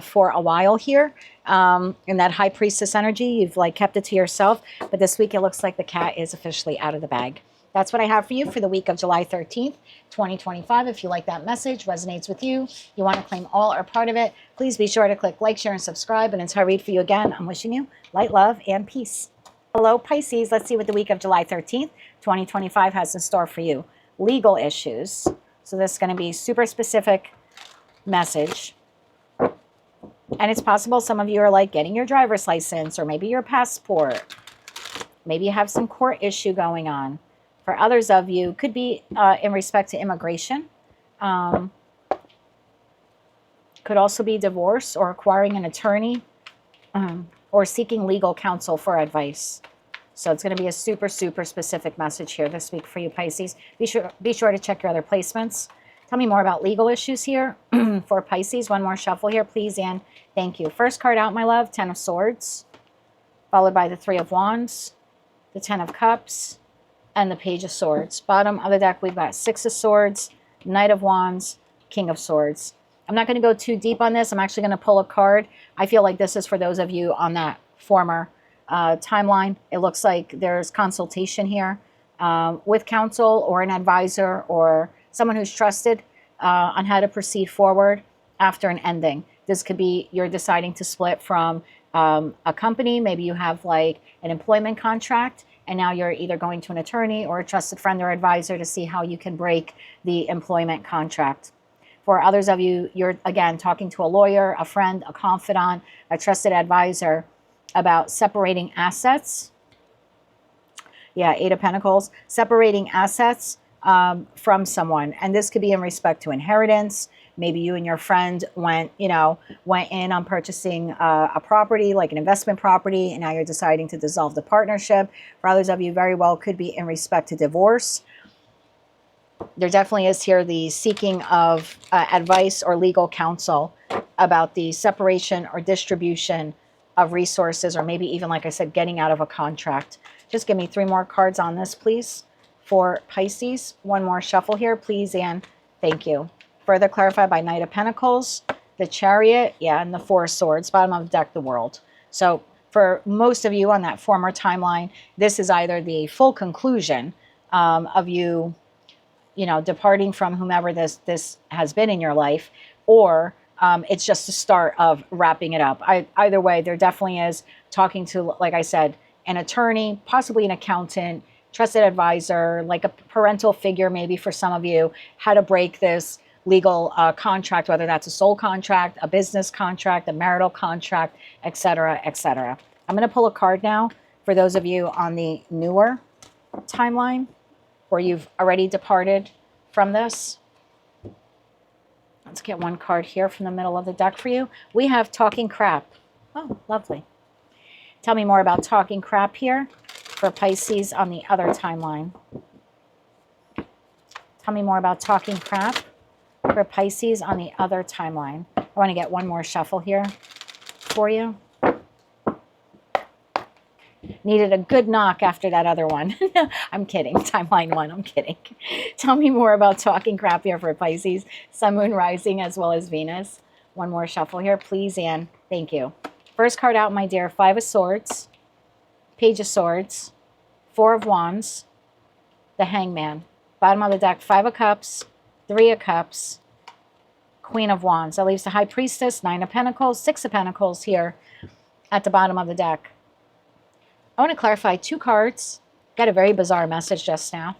for a while here. In that High Priestess energy, you've like kept it to yourself. But this week, it looks like the cat is officially out of the bag. That's what I have for you for the week of July 13th, 2025. If you like that message, resonates with you, you want to claim all or part of it, please be sure to click like, share, and subscribe. And until I read for you again, I'm wishing you light, love, and peace. Hello, Pisces. Let's see what the week of July 13th, 2025 has in store for you. Legal issues. So this is going to be super specific message. And it's possible some of you are like getting your driver's license or maybe your passport. Maybe you have some court issue going on. For others of you, could be in respect to immigration. Could also be divorce or acquiring an attorney or seeking legal counsel for advice. So it's going to be a super, super specific message here this week for you, Pisces. Be sure to check your other placements. Tell me more about legal issues here for Pisces. One more shuffle here, please, and thank you. First card out, my love, 10 of Swords, followed by the 3 of Wands, the 10 of Cups, and the Page of Swords. Bottom of the deck, we've got 6 of Swords, Knight of Wands, King of Swords. I'm not going to go too deep on this. I'm actually going to pull a card. I feel like this is for those of you on that former timeline. It looks like there's consultation here with counsel or an advisor or someone who's trusted on how to proceed forward after an ending. This could be you're deciding to split from a company. Maybe you have like an employment contract, and now you're either going to an attorney or a trusted friend or advisor to see how you can break the employment contract. For others of you, you're, again, talking to a lawyer, a friend, a confidant, a trusted advisor about separating assets. Yeah, 8 of Pentacles. Separating assets from someone. And this could be in respect to inheritance. Maybe you and your friend went in on purchasing a property, like an investment property, and now you're deciding to dissolve the partnership. For others of you, very well could be in respect to divorce. There definitely is here the seeking of advice or legal counsel about the separation or distribution of resources, or maybe even, like I said, getting out of a contract. Just give me 3 more cards on this, please, for Pisces. One more shuffle here, please, and thank you. Further clarified by Knight of Pentacles, the Chariot, yeah, and the 4 of Swords. Bottom of the deck, the World. So for most of you on that former timeline, this is either the full conclusion of you, departing from whomever this has been in your life, or it's just the start of wrapping it up. Either way, there definitely is talking to, like I said, an attorney, possibly an accountant, trusted advisor, like a parental figure maybe for some of you, how to break this legal contract, whether that's a soul contract, a business contract, a marital contract, etc., etc. I'm going to pull a card now for those of you on the newer timeline where you've already departed from this. Let's get one card here from the middle of the deck for you. We have Talking Crap. Oh, lovely. Tell me more about Talking Crap here for Pisces on the other timeline. Tell me more about Talking Crap for Pisces on the other timeline. I want to get one more shuffle here for you. Needed a good knock after that other one. I'm kidding. Timeline 1, I'm kidding. Tell me more about Talking Crap here for Pisces, Sun, Moon, Rising, as well as Venus. One more shuffle here, please, and thank you. First card out, my dear, 5 of Swords, Page of Swords, 4 of Wands, the Hangman. Bottom of the deck, 5 of Cups, 3 of Cups, Queen of Wands. That leaves the High Priestess, 9 of Pentacles, 6 of Pentacles here at the bottom of the deck. I want to clarify 2 cards. Got a very bizarre message just now.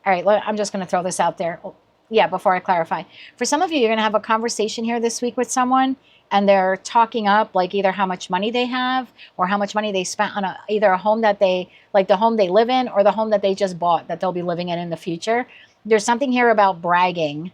All right, I'm just going to throw this out there. Yeah, before I clarify. For some of you, you're going to have a conversation here this week with someone, and they're talking up like either how much money they have or how much money they spent on either a home that they, like the home they live in, or the home that they just bought that they'll be living in the future. There's something here about bragging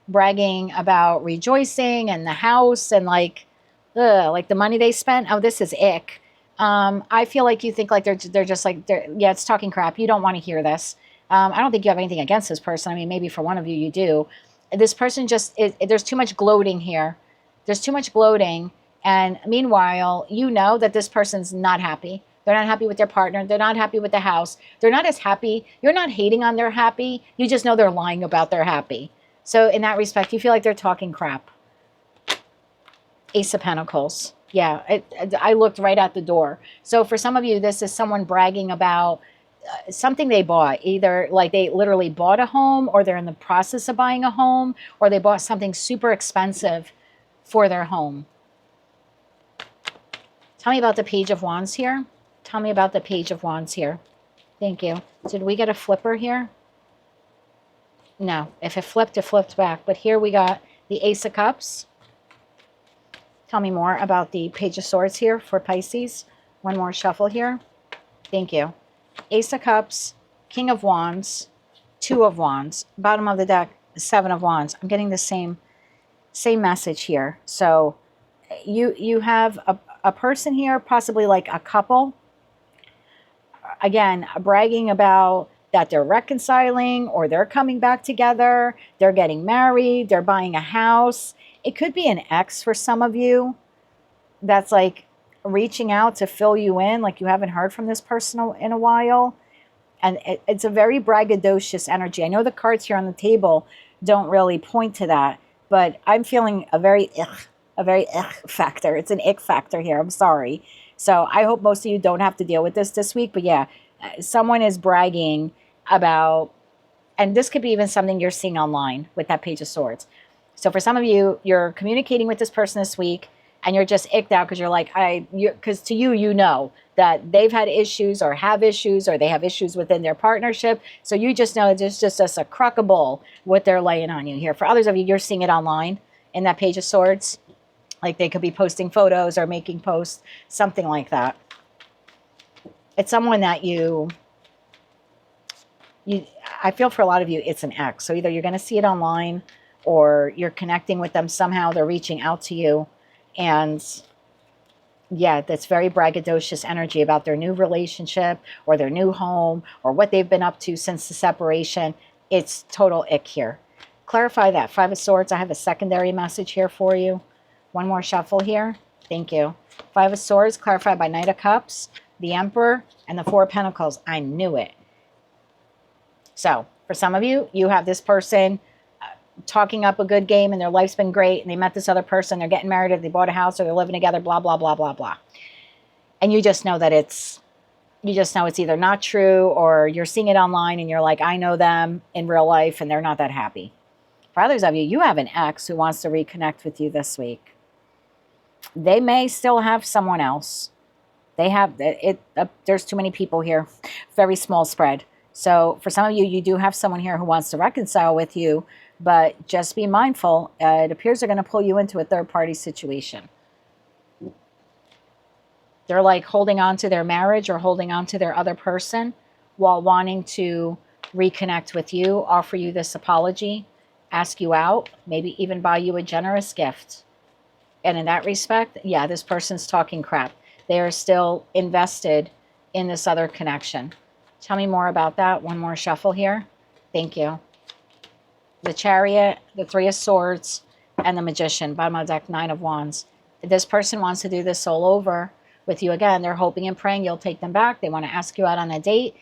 about rejoicing and the house and like the money they spent. Oh, this is ick. I feel like you think like they're just like, yeah, it's talking crap. You don't want to hear this. I don't think you have anything against this person. I mean, maybe for one of you, you do. This person just, there's too much gloating here. There's too much gloating. And meanwhile, you know that this person's not happy. They're not happy with their partner. They're not happy with the house. They're not as happy. You're not hating on their happy. You just know they're lying about their happy. So in that respect, you feel like they're talking crap. Ace of Pentacles. Yeah, I looked right at the door. So for some of you, this is someone bragging about something they bought. Either like they literally bought a home, or they're in the process of buying a home, or they bought something super expensive for their home. Tell me about the Page of Wands here. Tell me about the Page of Wands here. Thank you. Did we get a flipper here? No. If it flipped back. But here we got the Ace of Cups. Tell me more about the Page of Swords here for Pisces. One more shuffle here. Thank you. Ace of Cups, King of Wands, Two of Wands. Bottom of the deck, Seven of Wands. I'm getting the same message here. So you have a person here, possibly like a couple. Again, bragging about that they're reconciling, or they're coming back together. They're getting married. They're buying a house. It could be an ex for some of you that's like reaching out to fill you in, like you haven't heard from this person in a while. And it's a very braggadocious energy. I know the cards here on the table don't really point to that, but I'm feeling a very ick factor. It's an ick factor here. I'm sorry. So I hope most of you don't have to deal with this week. But yeah, someone is bragging about, and this could be even something you're seeing online with that Page of Swords. So for some of you, you're communicating with this person this week, and you're just icked out because you're like, because to you, you know that they've had issues or have issues, or they have issues within their partnership. So you just know it's just a crock of bull what they're laying on you here. For others of you, you're seeing it online in that Page of Swords. Like they could be posting photos or making posts, something like that. It's someone that I feel for a lot of you, it's an ex. So either you're going to see it online, or you're connecting with them somehow. They're reaching out to you. And yeah, that's very braggadocious energy about their new relationship, or their new home, or what they've been up to since the separation. It's total ick here. Clarify that. Five of Swords. I have a secondary message here for you. One more shuffle here. Thank you. Five of Swords, clarified by Knight of Cups, the Emperor, and the Four of Pentacles. I knew it. So for some of you, you have this person talking up a good game, and their life's been great, and they met this other person, they're getting married, or they bought a house, or they're living together, blah, blah, blah, blah, blah. And you just know that it's either not true, or you're seeing it online and you're like, I know them in real life and they're not that happy. For others of you, you have an ex who wants to reconnect with you this week. They may still have someone else. They have it. There's too many people here. Very small spread. So for some of you, you do have someone here who wants to reconcile with you, but just be mindful. It appears they're going to pull you into a third-party situation. They're like holding on to their marriage or holding on to their other person while wanting to reconnect with you, offer you this apology, ask you out, maybe even buy you a generous gift. And in that respect, yeah, this person's talking crap. They are still invested in this other connection. Tell me more about that. One more shuffle here. Thank you. The Chariot, the Three of Swords, and the Magician. Bottom of the deck, Nine of Wands. This person wants to do this all over with you again. They're hoping and praying you'll take them back. They want to ask you out on a date.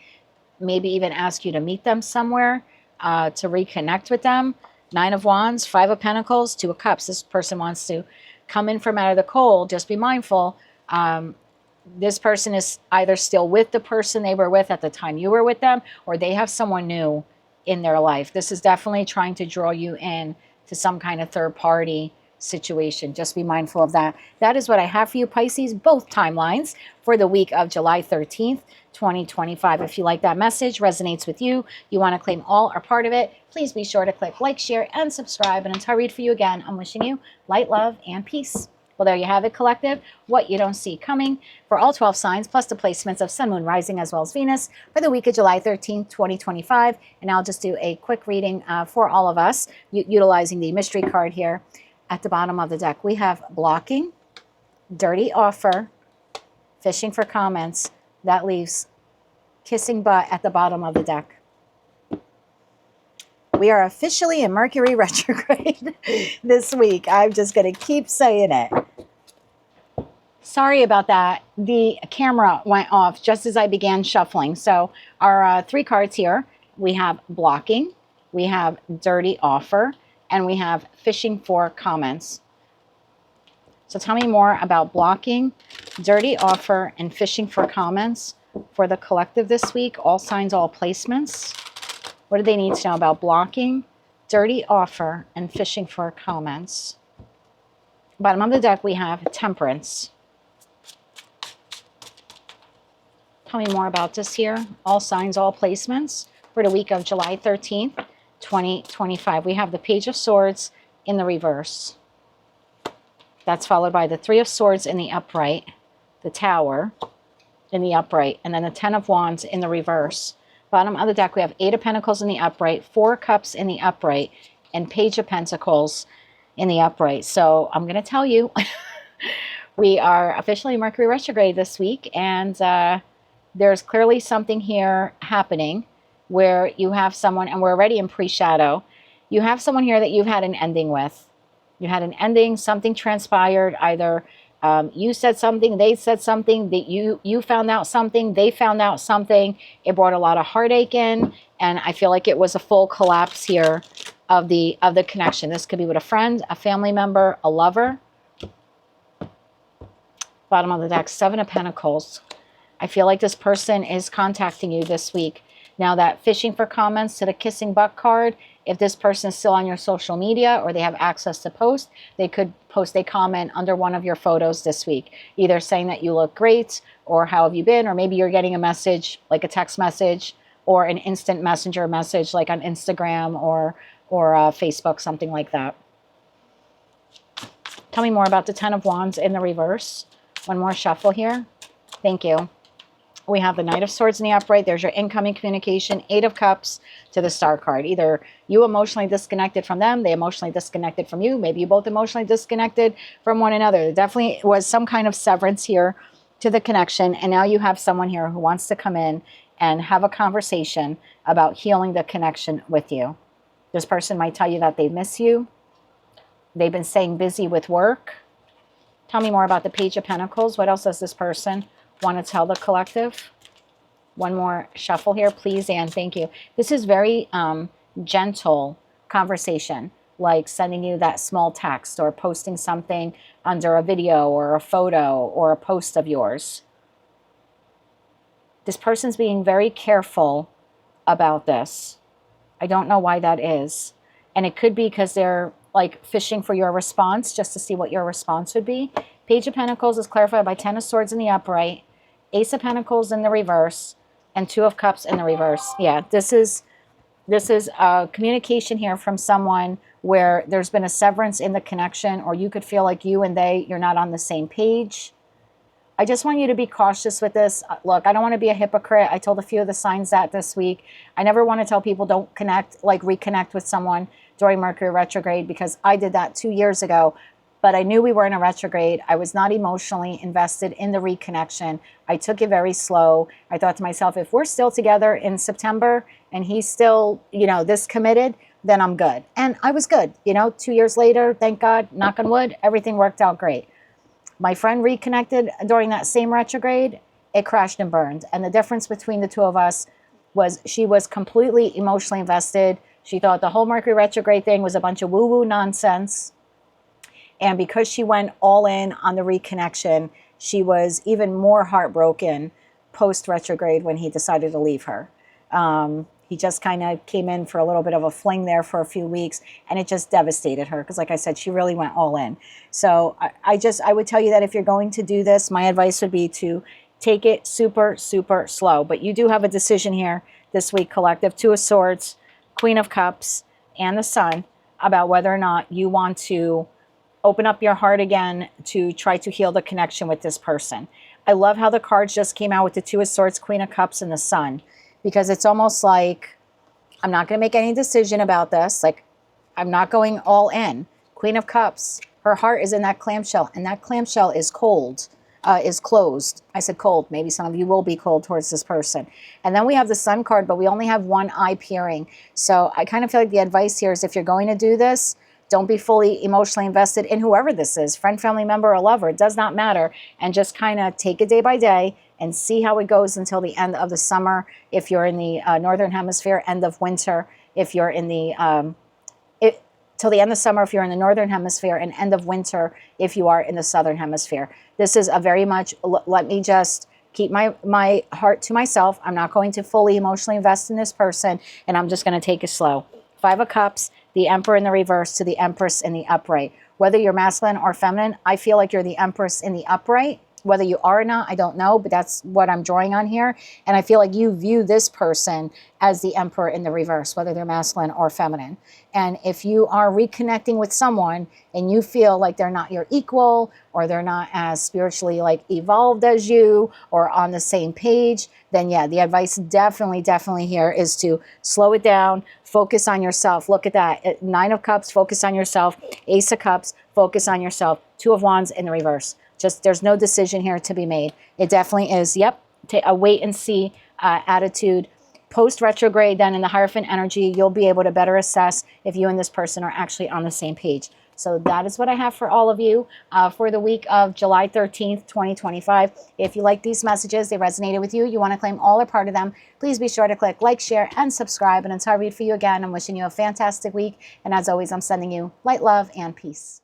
Maybe even ask you to meet them somewhere to reconnect with them. Nine of Wands, Five of Pentacles, Two of Cups. This person wants to come in from out of the cold. Just be mindful. This person is either still with the person they were with at the time you were with them, or they have someone new in their life. This is definitely trying to draw you in to some kind of third party situation. Just be mindful of that. That is what I have for you, Pisces, both timelines for the week of July 13th, 2025. If you like that message, resonates with you, you want to claim all or part of it, please be sure to click like, share, and subscribe. And until I read for you again, I'm wishing you light, love, and peace. Well, there you have it, collective. What you don't see coming for all 12 signs, plus the placements of Sun, Moon, Rising, as well as Venus for the week of July 13th, 2025. And I'll just do a quick reading for all of us, utilizing the mystery card here at the bottom of the deck. We have blocking, dirty offer, fishing for comments. That leaves kissing butt at the bottom of the deck. We are officially in Mercury retrograde this week. I'm just going to keep saying it. Sorry about that. The camera went off just as I began shuffling. So our 3 cards here, we have blocking, we have dirty offer, and we have fishing for comments. So tell me more about blocking, dirty offer, and fishing for comments for the collective this week. All signs, all placements. What do they need to know about blocking, dirty offer, and fishing for comments? Bottom of the deck, we have temperance. Tell me more about this here. All signs, all placements for the week of July 13th, 2025. We have the Page of Swords in the reverse. That's followed by the 3 of Swords in the upright, the Tower in the upright, and then the 10 of Wands in the reverse. Bottom of the deck, we have 8 of Pentacles in the upright, 4 Cups in the upright, and Page of Pentacles in the upright. So I'm going to tell you, we are officially Mercury retrograde this week, and there's clearly something here happening where you have someone, and we're already in pre-shadow, you have someone here that you've had an ending with. You had an ending, something transpired, either you said something, they said something, that you found out something, they found out something. It brought a lot of heartache in, and I feel like it was a full collapse here of the connection. This could be with a friend, a family member, a lover. Bottom of the deck, 7 of Pentacles. I feel like this person is contacting you this week. Now that fishing for comments to the kissing butt card, if this person is still on your social media or they have access to post, they could post a comment under one of your photos this week, either saying that you look great or how have you been, or maybe you're getting a message like a text message or an instant messenger message like on Instagram or Facebook, something like that. Tell me more about the 10 of Wands in the reverse. One more shuffle here. Thank you. We have the Knight of Swords in the upright. There's your incoming communication. 8 of Cups to the Star card. Either you emotionally disconnected from them, they emotionally disconnected from you. Maybe you both emotionally disconnected from one another. There definitely was some kind of severance here to the connection. And now you have someone here who wants to come in and have a conversation about healing the connection with you. This person might tell you that they miss you. They've been staying busy with work. Tell me more about the Page of Pentacles. What else does this person want to tell the collective? One more shuffle here, please, and thank you. This is very gentle conversation, like sending you that small text or posting something under a video or a photo or a post of yours. This person's being very careful about this. I don't know why that is. And it could be because they're like fishing for your response just to see what your response would be. Page of Pentacles is clarified by 10 of Swords in the upright, Ace of Pentacles in the reverse, and 2 of Cups in the reverse. Yeah, this is a communication here from someone where there's been a severance in the connection, or you could feel like you and you're not on the same page. I just want you to be cautious with this. Look, I don't want to be a hypocrite. I told a few of the signs that this week. I never want to tell people don't reconnect with someone during Mercury retrograde, because I did that 2 years ago. But I knew we were in a retrograde. I was not emotionally invested in the reconnection. I took it very slow. I thought to myself, if we're still together in September and he's still, this committed, then I'm good. And I was good. 2 years later, thank God, knock on wood, everything worked out great. My friend reconnected during that same retrograde. It crashed and burned. And the difference between the two of us was she was completely emotionally invested. She thought the whole Mercury retrograde thing was a bunch of woo-woo nonsense. And because she went all in on the reconnection, she was even more heartbroken post-retrograde when he decided to leave her. He just kind of came in for a little bit of a fling there for a few weeks, and it just devastated her because, like I said, she really went all in. So I would tell you that if you're going to do this, my advice would be to take it super, super slow. But you do have a decision here this week, collective. 2 of Swords, Queen of Cups, and the Sun, about whether or not you want to open up your heart again to try to heal the connection with this person. I love how the cards just came out with the Two of Swords, Queen of Cups, and the Sun, because it's almost like I'm not going to make any decision about this. Like, I'm not going all in. Queen of Cups, her heart is in that clamshell, and that clamshell is cold, is closed. I said cold. Maybe some of you will be cold towards this person. And then we have the Sun card, but we only have one eye peering. So I kind of feel like the advice here is, if you're going to do this, don't be fully emotionally invested in whoever this is, friend, family member, or lover. It does not matter. And just kind of take it day by day and see how it goes until the end of the summer. If you're in the northern hemisphere, end of winter. If you're in the till the end of summer if you're in the northern hemisphere, and end of winter if you are in the southern hemisphere. This is a very much, let me just keep my heart to myself. I'm not going to fully emotionally invest in this person, and I'm just going to take it slow. Five of Cups, the Emperor in the reverse to the Empress in the upright. Whether you're masculine or feminine, I feel like you're the Empress in the upright. Whether you are or not, I don't know, but that's what I'm drawing on here. And I feel like you view this person as the Emperor in the reverse, whether they're masculine or feminine. And if you are reconnecting with someone and you feel like they're not your equal, or they're not as spiritually like evolved as you, or on the same page, then yeah, the advice definitely here is to slow it down, focus on yourself. Look at that. Nine of Cups, focus on yourself. Ace of Cups, focus on yourself. Two of Wands in the reverse. Just, there's no decision here to be made. It definitely is, yep, a wait and see attitude. Post retrograde, then in the Hierophant energy, you'll be able to better assess if you and this person are actually on the same page. So that is what I have for all of you for the week of July 13th, 2025. If you like these messages, they resonated with you, you want to claim all or part of them, please be sure to click like, share, and subscribe. And until I read for you again, I'm wishing you a fantastic week. And as always, I'm sending you light, love, and peace.